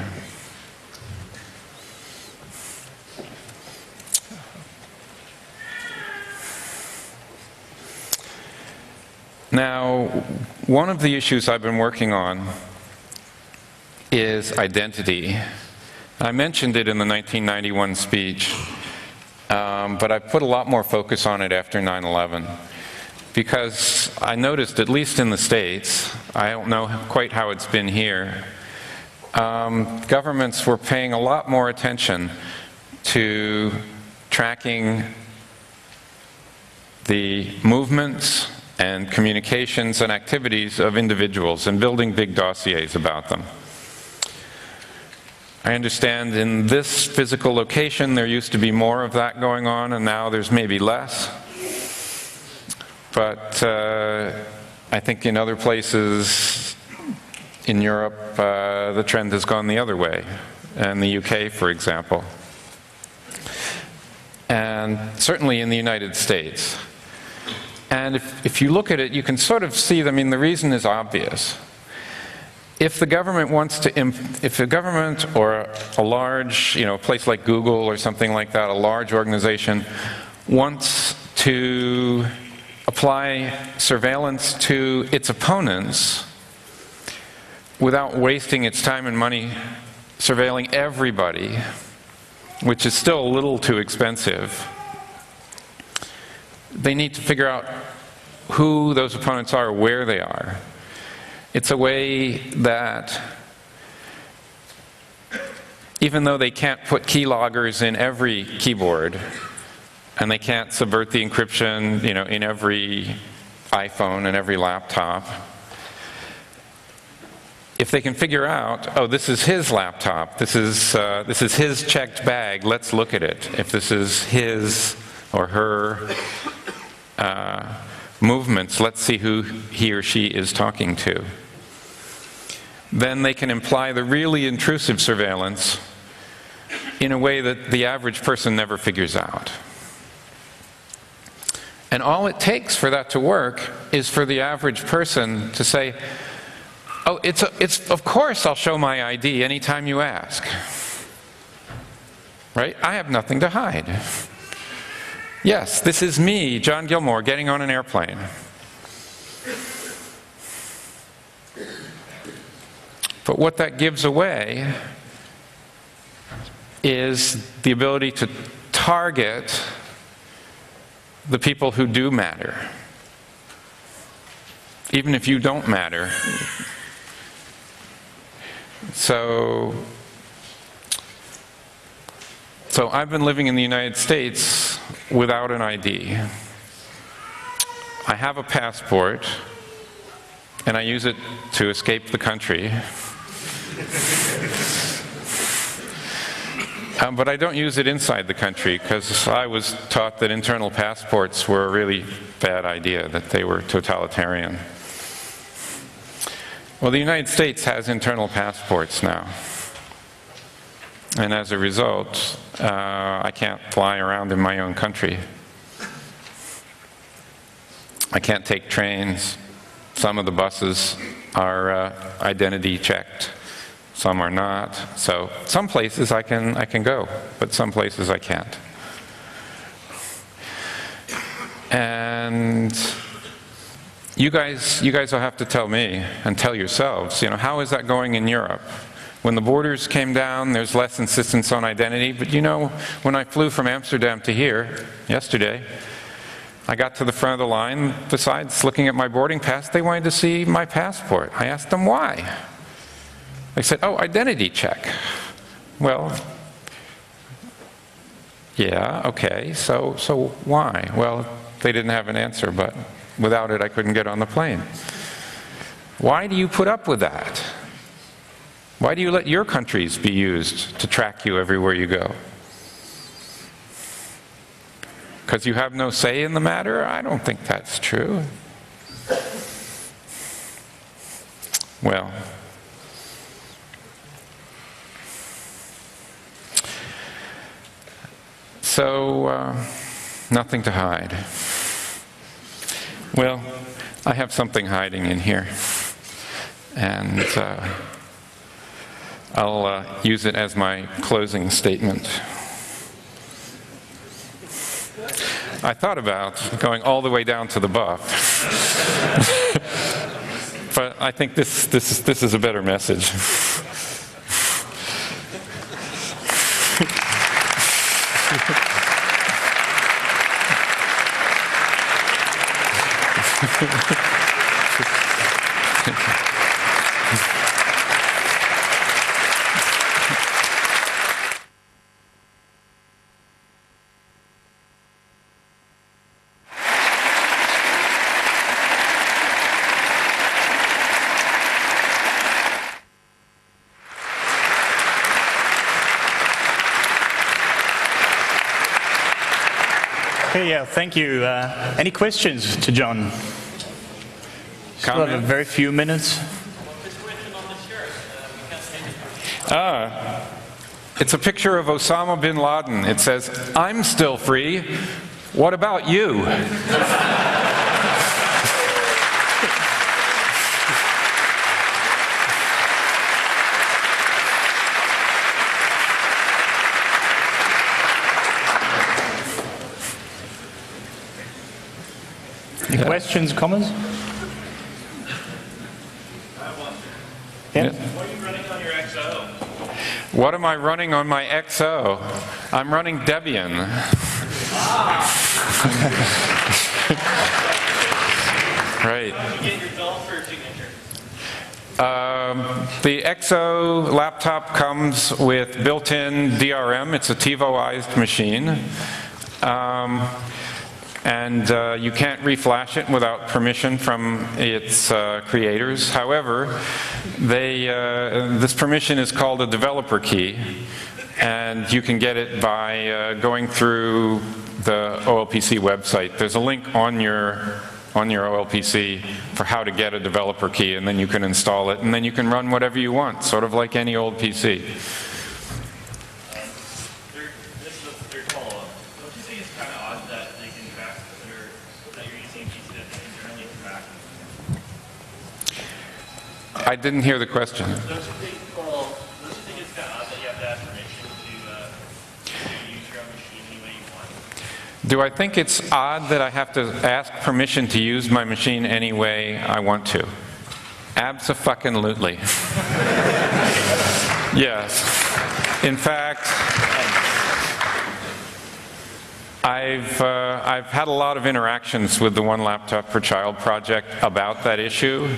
Now, one of the issues I've been working on is identity. I mentioned it in the 1991 speech, but I put a lot more focus on it after 9/11, because I noticed, at least in the States, I don't know quite how it's been here, governments were paying a lot more attention to tracking the movements and communications and activities of individuals and building big dossiers about them. I understand in this physical location there used to be more of that going on, and now there's maybe less. But I think in other places in Europe, the trend has gone the other way, and the UK, for example. And certainly in the United States. And if you look at it, you can sort of see, I mean, the reason is obvious. If the government wants to, if a government or a large, a place like Google or something like that, a large organization, wants to apply surveillance to its opponents without wasting its time and money surveilling everybody, which is still a little too expensive, they need to figure out who those opponents are, where they are. It's a way that, even though they can't put keyloggers in every keyboard, and they can't subvert the encryption, in every iPhone and every laptop, if they can figure out, oh, this is his laptop, this is his checked bag, let's look at it. If this is his or her movements, let's see who he or she is talking to. Then they can imply the really intrusive surveillance in a way that the average person never figures out. And all it takes for that to work is for the average person to say, oh, it's of course I'll show my ID anytime you ask. Right? I have nothing to hide. Yes, this is me, John Gilmore, getting on an airplane. But what that gives away is the ability to target the people who do matter. Even if you don't matter. So I've been living in the United States without an ID. I have a passport, and I use it to escape the country. But I don't use it inside the country, because I was taught that internal passports were a really bad idea, that they were totalitarian. Well, the United States has internal passports now. And as a result, I can't fly around in my own country. I can't take trains. Some of the buses are identity checked. Some are not. So some places I can go, but some places I can't. And you guys will have to tell me and tell yourselves, how is that going in Europe? When the borders came down, there's less insistence on identity. But when I flew from Amsterdam to here yesterday, I got to the front of the line. Besides looking at my boarding pass, they wanted to see my passport. I asked them why. They said, oh, identity check. Well, yeah, okay, so why? Well, they didn't have an answer, but without it I couldn't get on the plane. Why do you put up with that? Why do you let your countries be used to track you everywhere you go? Because you have no say in the matter? I don't think that's true. Well, so nothing to hide. Well, I have something hiding in here, and I'll use it as my closing statement. I thought about going all the way down to the buff, but I think this is a better message. Okay, yeah, thank you. Any questions to John? Still have a very few minutes. It's a picture of Osama bin Laden. It says, "I'm still free. What about you?" Any questions, comments? Yeah. What are you running on your XO? What am I running on my XO? I'm running Debian. Right. How do you get your developer signature? The XO laptop comes with built-in DRM. It's a TiVoized machine. And you can't reflash it without permission from its creators. However, this permission is called a developer key, and you can get it by going through the OLPC website. There's a link on your OLPC for how to get a developer key, and then you can install it, and then you can run whatever you want, sort of like any old PC. I didn't hear the question. Don't you think it's kind of odd that you have to ask permission to use your own machine any way you want? Do I think it's odd that I have to ask permission to use my machine any way I want to? Abso-fucking-lutely. Yes. In fact, I've had a lot of interactions with the One Laptop Per Child project about that issue.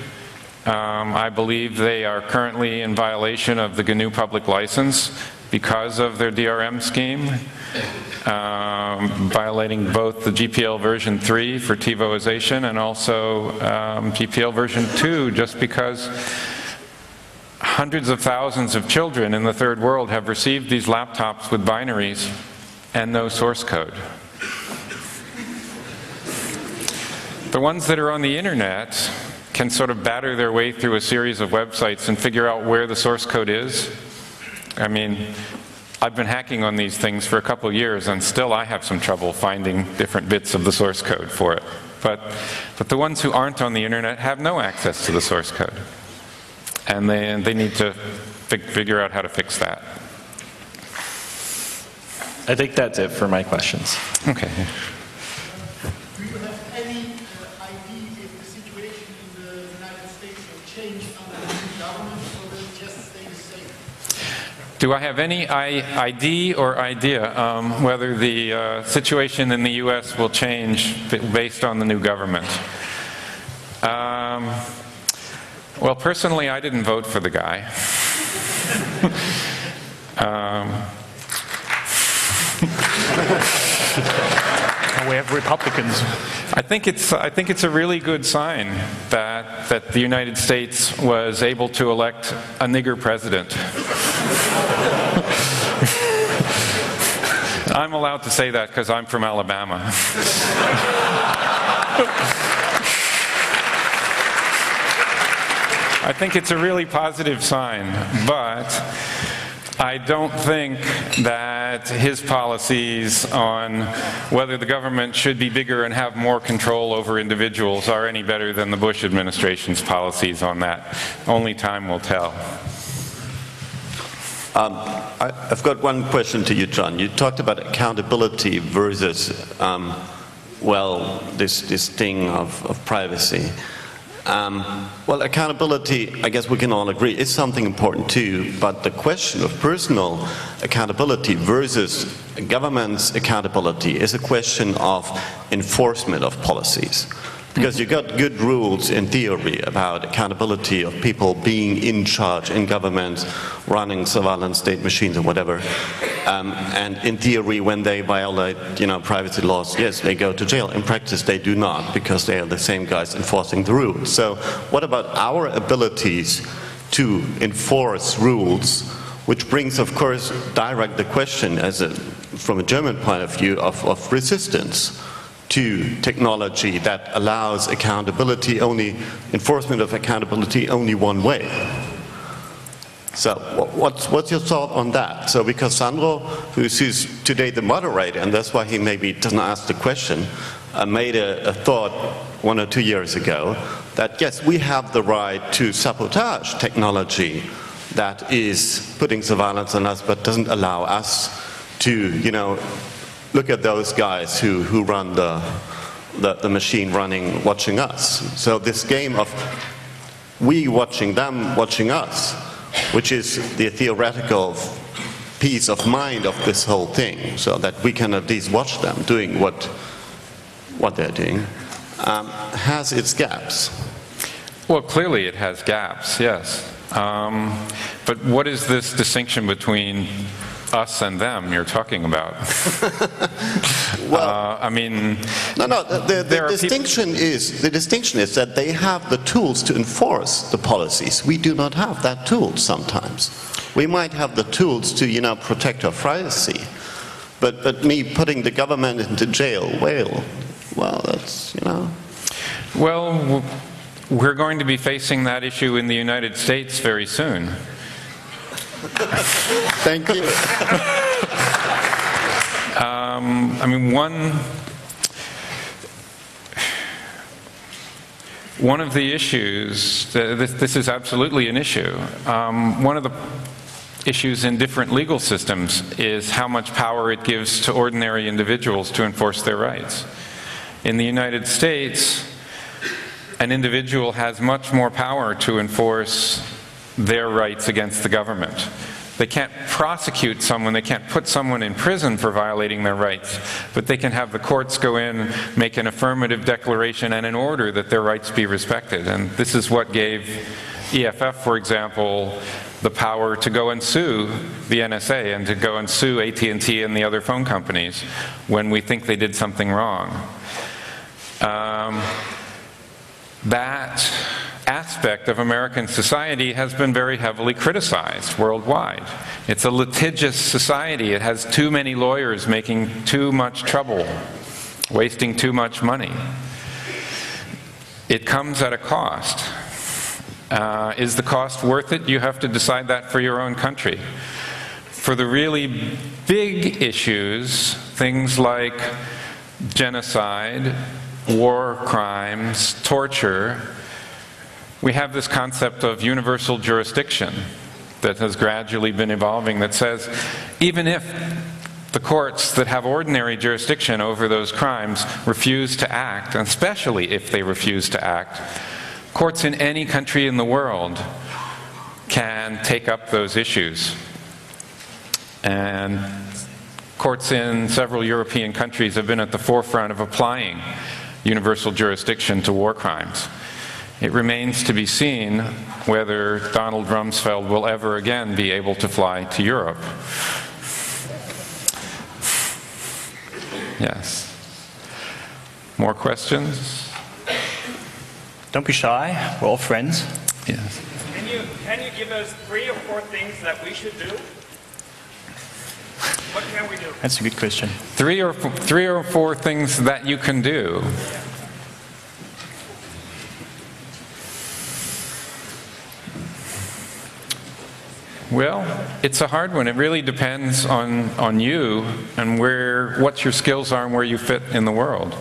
I believe they are currently in violation of the GNU public license because of their DRM scheme, violating both the GPL version 3 for TiVoization and also GPL version 2, just because hundreds of thousands of children in the third world have received these laptops with binaries and no source code. The ones that are on the internet can sort of batter their way through a series of websites and figure out where the source code is. I mean, I've been hacking on these things for a couple of years, and still I have some trouble finding different bits of the source code for it. But the ones who aren't on the internet have no access to the source code. And they need to figure out how to fix that. I think that's it for my questions. Okay. Do you have any idea if the situation in the United States will change under the new government, or will it just stay the same? Do I have any idea whether the situation in the U.S. will change based on the new government? Well, personally, I didn't vote for the guy. We have Republicans. I think it's a really good sign that the United States was able to elect a nigger president. I'm allowed to say that because I'm from Alabama. I think it's a really positive sign, but I don't think that his policies on whether the government should be bigger and have more control over individuals are any better than the Bush administration's policies on that. Only time will tell. I've got one question to you, John. You talked about accountability versus, this thing of privacy. Well, accountability, I guess we can all agree, is something important too, but the question of personal accountability versus government's accountability is a question of enforcement of policies. Because you got good rules in theory about accountability of people being in charge in governments, running surveillance state machines or whatever. And in theory, when they violate, privacy laws, yes, they go to jail. In practice, they do not, because they are the same guys enforcing the rules. So what about our abilities to enforce rules, which brings, of course, direct the question, from a German point of view, of resistance to technology that allows accountability only, enforcement of accountability only one way. So what's your thought on that? So because Sandro, who's today the moderator, and that's why he maybe doesn't ask the question, made a thought 1 or 2 years ago that yes, we have the right to sabotage technology that is putting surveillance on us, but doesn't allow us to, look at those guys who run the machine watching us. So this game of we watching them, watching us, which is the theoretical peace of mind of this whole thing, so that we can at least watch them doing what they're doing, has its gaps. Well, clearly it has gaps, yes. But what is this distinction between us and them you're talking about? Well, I mean, the distinction is that they have the tools to enforce the policies. We do not have that tool sometimes. We might have the tools to, protect our privacy, but me putting the government into jail, well, that's, Well, we're going to be facing that issue in the United States very soon. Thank you. I mean, one of the issues, this is absolutely an issue, one of the issues in different legal systems is how much power it gives to ordinary individuals to enforce their rights. In the United States, an individual has much more power to enforce their rights against the government. They can't prosecute someone, they can't put someone in prison for violating their rights, but they can have the courts go in, make an affirmative declaration and an order that their rights be respected. And this is what gave EFF, for example, the power to go and sue the NSA and to go and sue AT&T and the other phone companies when we think they did something wrong. That aspect of American society has been very heavily criticized worldwide. It's a litigious society. It has too many lawyers making too much trouble, wasting too much money. It comes at a cost. Is the cost worth it? You have to decide that for your own country. For the really big issues, things like genocide, war crimes, torture, we have this concept of universal jurisdiction that has gradually been evolving that says even if the courts that have ordinary jurisdiction over those crimes refuse to act, and especially if they refuse to act, courts in any country in the world can take up those issues. And courts in several European countries have been at the forefront of applying universal jurisdiction to war crimes. It remains to be seen whether Donald Rumsfeld will ever again be able to fly to Europe. Yes. More questions? Don't be shy. We're all friends. Yes. Can you give us 3 or 4 things that we should do? What can we do? That's a good question. Three or four things that you can do. Well, it's a hard one. It really depends on you and what your skills are and where you fit in the world.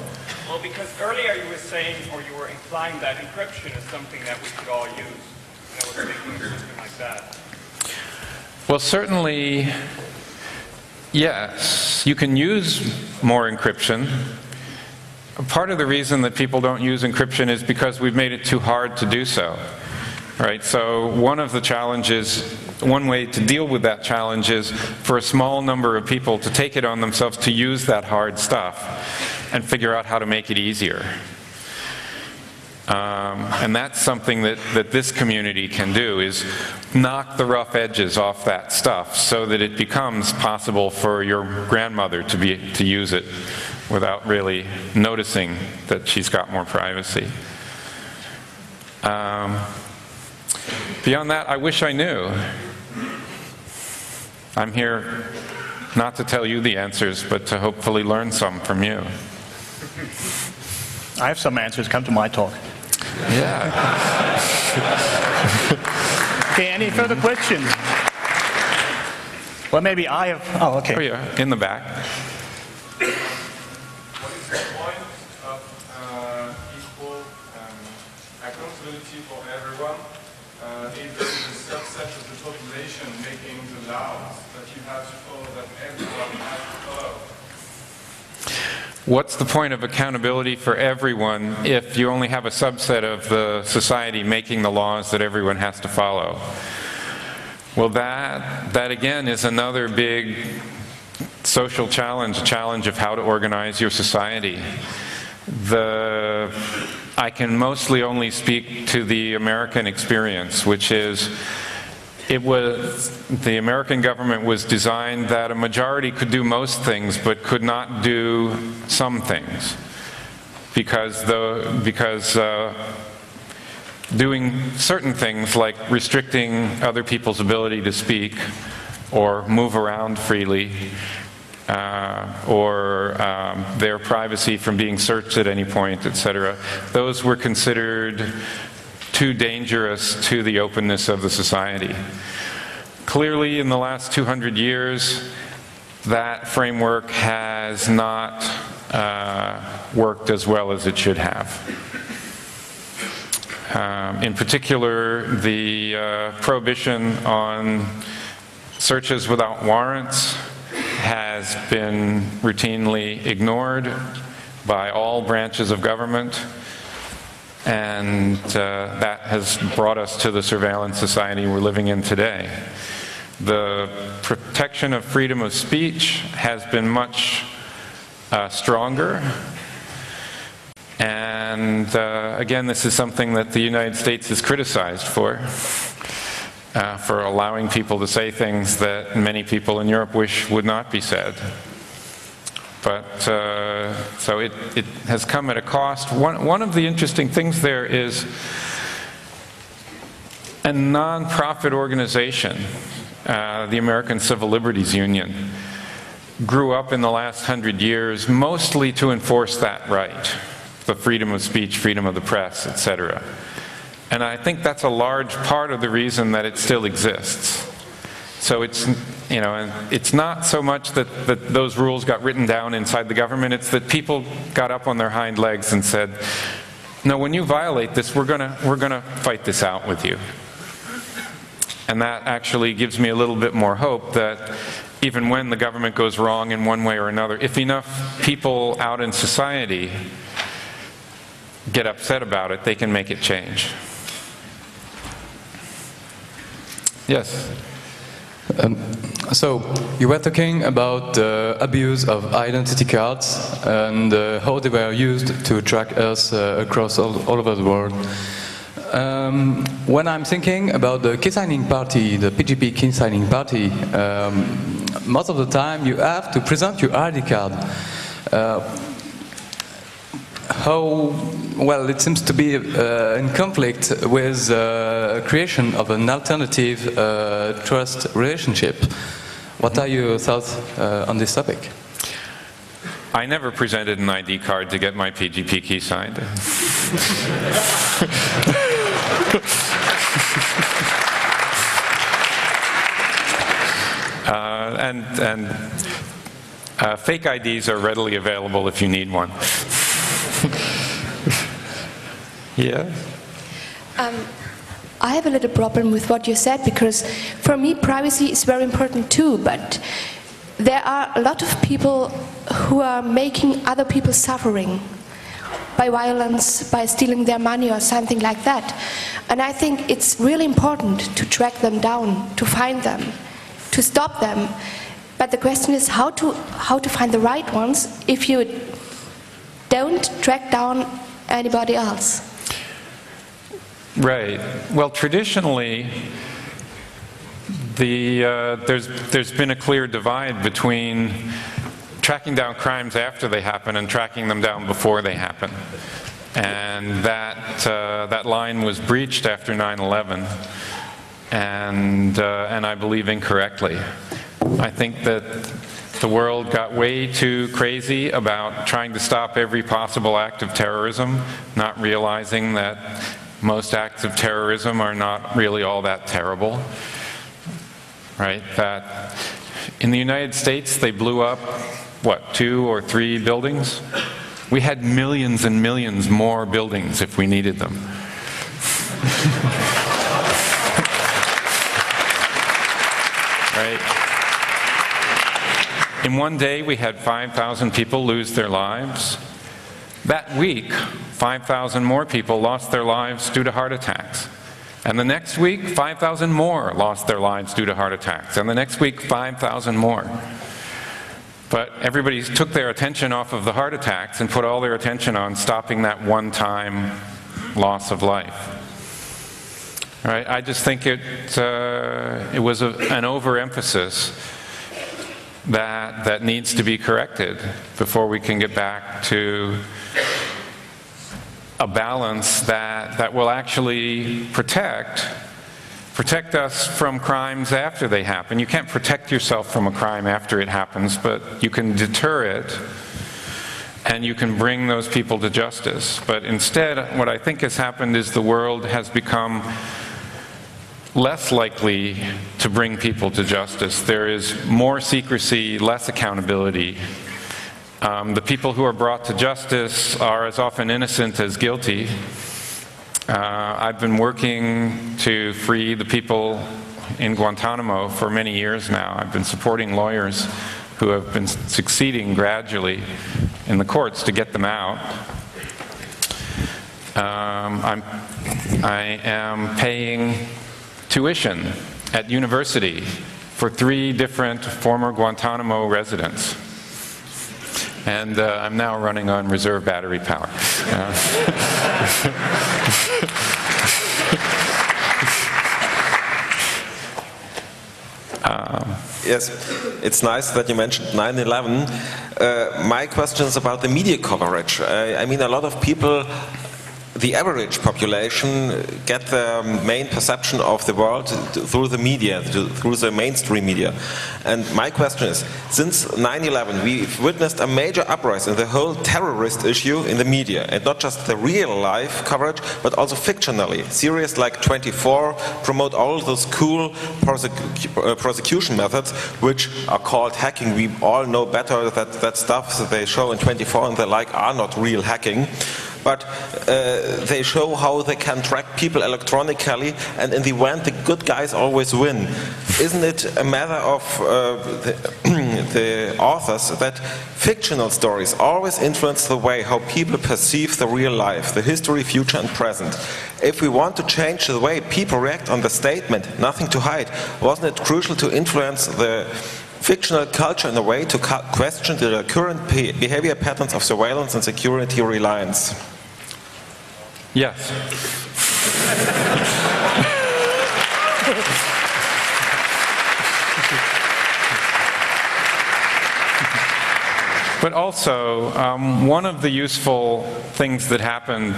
Well, because earlier you were saying, or you were implying that encryption is something that we could all use. And I was thinking of something like that. Well, certainly, yes. You can use more encryption. Part of the reason that people don't use encryption is because we've made it too hard to do so. Right? So one of the challenges, one way to deal with that challenge is for a small number of people to take it on themselves to use that hard stuff and figure out how to make it easier. And that's something that this community can do, is knock the rough edges off that stuff so that it becomes possible for your grandmother to use it without really noticing that she's got more privacy. Beyond that, I wish I knew. I'm here not to tell you the answers, but to hopefully learn some from you. I have some answers. Come to my talk. Yeah. Okay, any further questions? Well, maybe I have... Oh, okay. Oh, yeah, in the back. What is the point of equal accountability for everyone if there is a subset of the population making the laws that you have to follow, that everyone has to follow? What's the point of accountability for everyone if you only have a subset of the society making the laws that everyone has to follow? Well, that again is another big social challenge, a challenge of how to organize your society. I can mostly only speak to the American experience, which is the American government was designed that a majority could do most things but could not do some things, because doing certain things like restricting other people's ability to speak or move around freely or their privacy from being searched at any point, etc., those were considered too dangerous to the openness of the society. Clearly, in the last 200 years, that framework has not worked as well as it should have. In particular, the prohibition on searches without warrants has been routinely ignored by all branches of government, and that has brought us to the surveillance society we're living in today. The protection of freedom of speech has been much stronger, and again, this is something that the United States is criticized for allowing people to say things that many people in Europe wish would not be said. But so it has come at a cost. One of the interesting things there is a non-profit organization, the American Civil Liberties Union, grew up in the last 100 years mostly to enforce that right, the freedom of speech, freedom of the press, etc. And I think that's a large part of the reason that it still exists. So it's, you know, and it's not so much that those rules got written down inside the government, it's that people got up on their hind legs and said, no, when you violate this, we're gonna fight this out with you. And that actually gives me a little bit more hope that even when the government goes wrong in one way or another, if enough people out in society get upset about it, they can make it change. Yes? So, you were talking about the abuse of identity cards and how they were used to track us across all over the world. When I'm thinking about the key signing party, the PGP key signing party, most of the time you have to present your ID card. Well, it seems to be in conflict with creation of an alternative trust relationship. What are your thoughts on this topic? I never presented an ID card to get my PGP key signed. Fake IDs are readily available if you need one. Yeah? I have a little problem with what you said, because for me privacy is very important too, but there are a lot of people who are making other people suffering by violence, by stealing their money or something like that. And I think it's really important to track them down, to find them, to stop them. But the question is how to find the right ones if you don't track down anybody else. Right. Well, traditionally, there's been a clear divide between tracking down crimes after they happen and tracking them down before they happen. And that line was breached after 9/11, and I believe incorrectly. I think that the world got way too crazy about trying to stop every possible act of terrorism, not realizing that most acts of terrorism are not really all that terrible. Right? That in the United States, they blew up, what, 2 or 3 buildings? We had millions and millions more buildings if we needed them. Right? In one day, we had 5,000 people lose their lives. That week, 5,000 more people lost their lives due to heart attacks. And the next week, 5,000 more lost their lives due to heart attacks. And the next week, 5,000 more. But everybody took their attention off of the heart attacks and put all their attention on stopping that one-time loss of life. All right? I just think it was an overemphasis that needs to be corrected before we can get back to a balance that will actually protect us from crimes after they happen. You can't protect yourself from a crime after it happens, but you can deter it and you can bring those people to justice. But instead, what I think has happened is the world has become less likely to bring people to justice. There is more secrecy, less accountability. The people who are brought to justice are as often innocent as guilty. I've been working to free the people in Guantanamo for many years now. I've been supporting lawyers who have been succeeding gradually in the courts to get them out. I am paying tuition at university for 3 different former Guantanamo residents. And I'm now running on reserve battery power. Yes, it's nice that you mentioned 9/11. My question is about the media coverage. I mean, a lot of people, the average population, get the main perception of the world through the media, through the mainstream media. And my question is, since 9/11, we've witnessed a major uprising in the whole terrorist issue in the media, and not just the real-life coverage, but also fictionally. Series like 24 promote all those cool prosecution methods, which are called hacking. We all know better that stuff that they show in 24 and the like are not real hacking. But they show how they can track people electronically, and in the end, the good guys always win. Isn't it a matter of the authors that fictional stories always influence the way how people perceive the real life, the history, future, and present? If we want to change the way people react on the statement, nothing to hide, wasn't it crucial to influence the fictional culture in a way to question the current behavior patterns of surveillance and security reliance? Yes. But also, one of the useful things that happened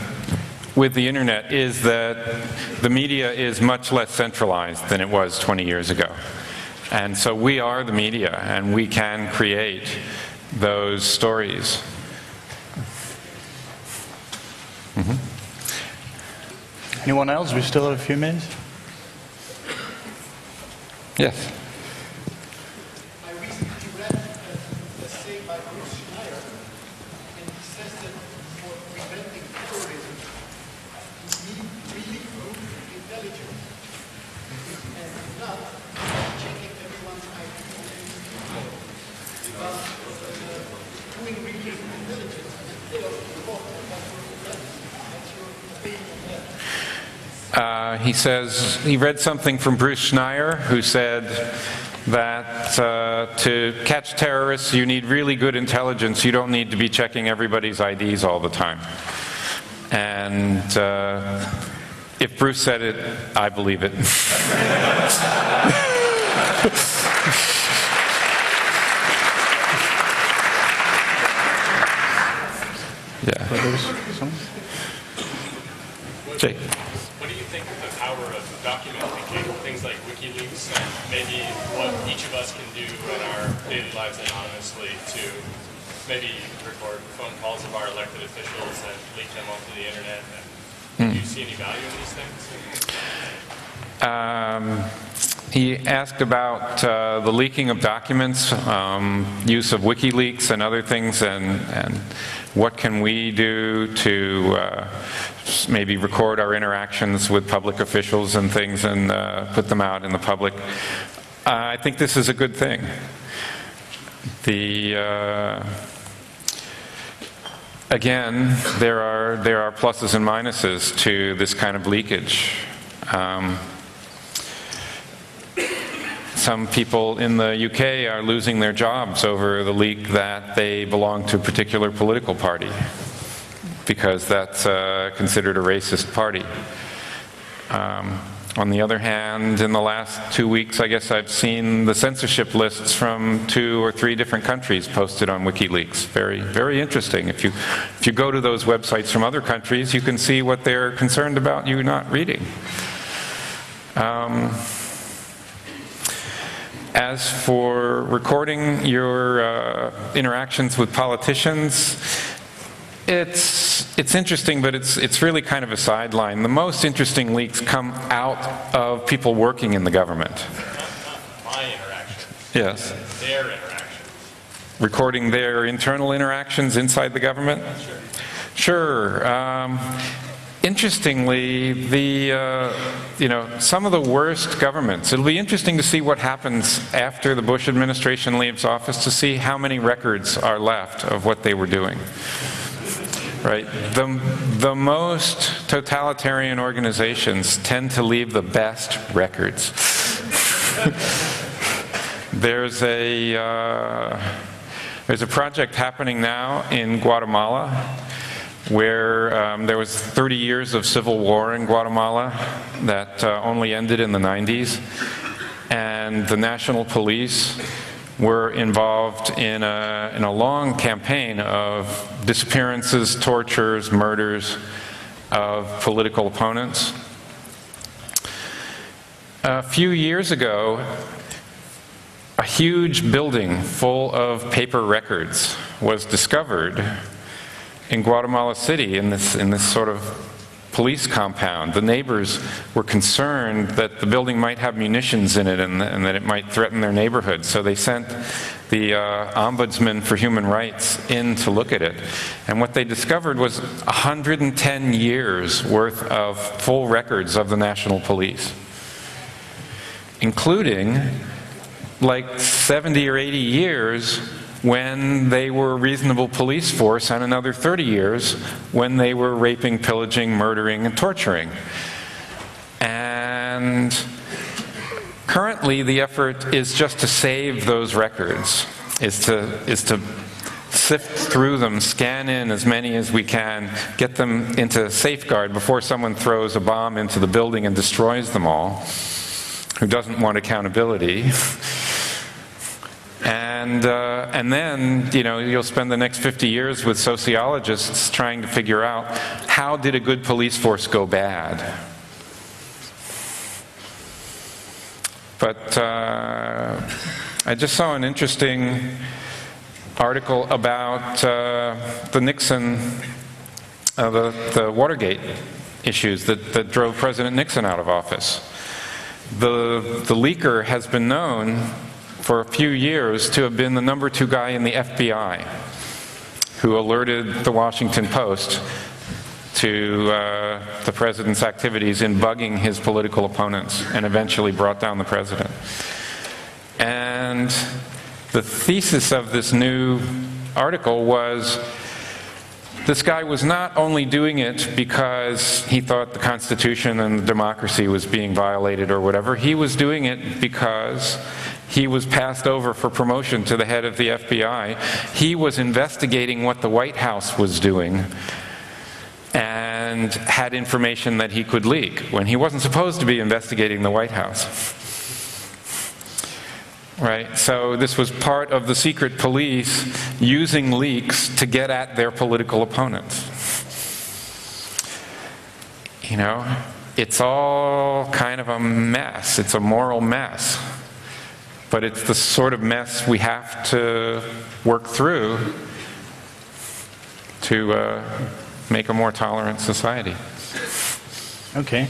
with the internet is that the media is much less centralized than it was 20 years ago. And so we are the media, and we can create those stories. Mm-hmm. Anyone else? We still have a few minutes. Yes. I recently read an essay by Bruce Schneier, and he says that for preventing terrorism, you need really good intelligence, and not checking everyone's ID because doing really good intelligence is still important. That's your opinion on that. He says he read something from Bruce Schneier, who said that to catch terrorists you need really good intelligence. You don't need to be checking everybody's IDs all the time. And if Bruce said it, I believe it. Yeah. Jake. What do you think of the power of document leaking, things like WikiLeaks, and maybe what each of us can do in our daily lives anonymously to maybe record phone calls of our elected officials and leak them onto the internet? And do you see any value in these things? He asked about the leaking of documents, use of WikiLeaks and other things, and what can we do to maybe record our interactions with public officials and things and put them out in the public. I think this is a good thing. Again, there are pluses and minuses to this kind of leakage. Some people in the UK are losing their jobs over the leak that they belong to a particular political party, because that's considered a racist party. On the other hand, in the last 2 weeks, I guess I've seen the censorship lists from 2 or 3 different countries posted on WikiLeaks. Very, very interesting. If you go to those websites from other countries, you can see what they're concerned about you not reading. As for recording your interactions with politicians, it's interesting, but it's really kind of a sideline. The most interesting leaks come out of people working in the government. Not my interactions. Yes. Their interactions. Recording their internal interactions inside the government? Sure. Interestingly, some of the worst governments, it'll be interesting to see what happens after the Bush administration leaves office, to see how many records are left of what they were doing. Right? The most totalitarian organizations tend to leave the best records. There's a project happening now in Guatemala where there was 30 years of civil war in Guatemala that only ended in the 90s, and the national police were involved in a long campaign of disappearances, tortures, murders of political opponents. A few years ago, a huge building full of paper records was discovered in Guatemala City, in this sort of police compound. The neighbors were concerned that the building might have munitions in it and that it might threaten their neighborhood. So they sent the Ombudsman for Human Rights in to look at it. And what they discovered was 110 years worth of full records of the National Police, including like 70 or 80 years when they were a reasonable police force, and another 30 years when they were raping, pillaging, murdering, and torturing. And currently the effort is just to save those records, is to sift through them, scan in as many as we can, get them into safeguard before someone throws a bomb into the building and destroys them all, who doesn't want accountability. And then, you'll spend the next 50 years with sociologists trying to figure out, how did a good police force go bad? But I just saw an interesting article about the Nixon, the Watergate issues that drove President Nixon out of office. The leaker has been known for a few years to have been the #2 guy in the FBI who alerted the Washington Post to the president's activities in bugging his political opponents and eventually brought down the president. And the thesis of this new article was, this guy was not only doing it because he thought the Constitution and the democracy was being violated or whatever, he was doing it because he was passed over for promotion to the head of the FBI. He was investigating what the White House was doing. And and had information that he could leak when he wasn't supposed to be investigating the White House. Right? So this was part of the secret police using leaks to get at their political opponents. You know, it's all kind of a mess. It's a moral mess. But it's the sort of mess we have to work through to make a more tolerant society. Okay.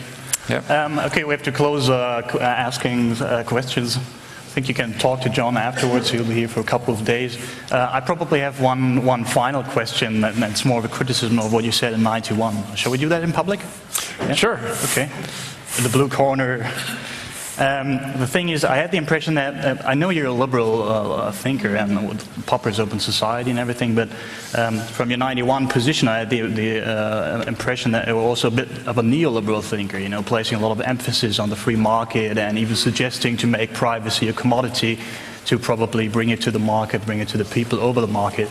Yep. Okay, we have to close asking questions. I think you can talk to John afterwards. He'll be here for a couple of days. I probably have one final question, and it's more of a criticism of what you said in '91. Shall we do that in public? Yeah? Sure. Okay. In the blue corner. The thing is, I had the impression that, I know you're a liberal thinker and with Popper's Open Society and everything, but from your '91 position, I had the impression that you were also a bit of a neoliberal thinker, you know, placing a lot of emphasis on the free market and even suggesting to make privacy a commodity to probably bring it to the market, bring it to the people over the market.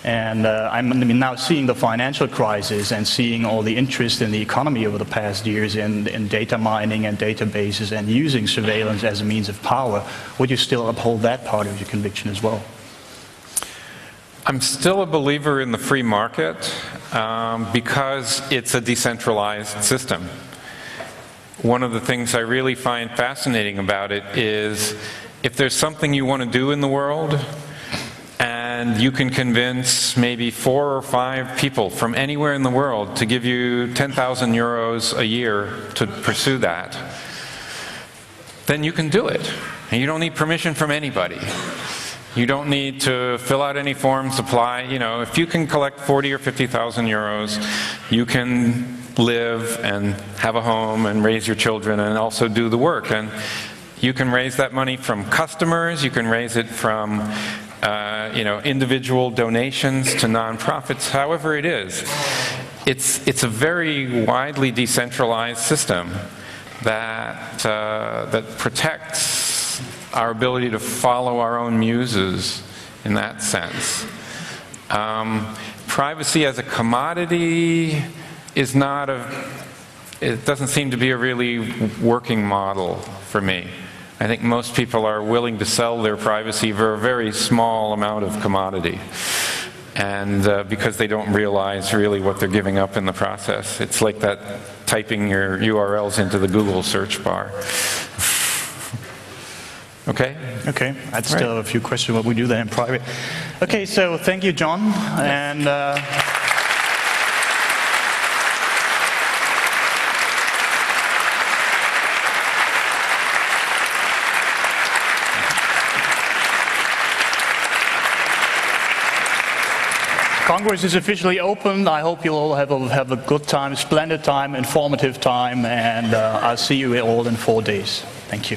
And I'm now seeing the financial crisis and seeing all the interest in the economy over the past years in data mining and databases and using surveillance as a means of power. Would you still uphold that part of your conviction as well? I'm still a believer in the free market because it's a decentralized system. One of the things I really find fascinating about it is if there's something you want to do in the world, and you can convince maybe 4 or 5 people from anywhere in the world to give you 10,000 euros a year to pursue that, then you can do it. And you don't need permission from anybody. You don't need to fill out any forms, apply. You know, if you can collect 40 or 50,000 euros, you can live and have a home and raise your children and also do the work. And you can raise that money from customers, you can raise it from you know, individual donations to nonprofits, however it is. It's a very widely decentralized system that, that protects our ability to follow our own muses in that sense. Privacy as a commodity is not it doesn't seem to be a really working model for me. I think most people are willing to sell their privacy for a very small amount of commodity, and because they don't realize really what they're giving up in the process. It's like that typing your URLs into the Google search bar. Okay? Okay, I'd still have a few questions, but we do that in private. Okay, so thank you, John, and Congress is officially open. I hope you'll all have a good time, splendid time, informative time, and I'll see you all in 4 days. Thank you.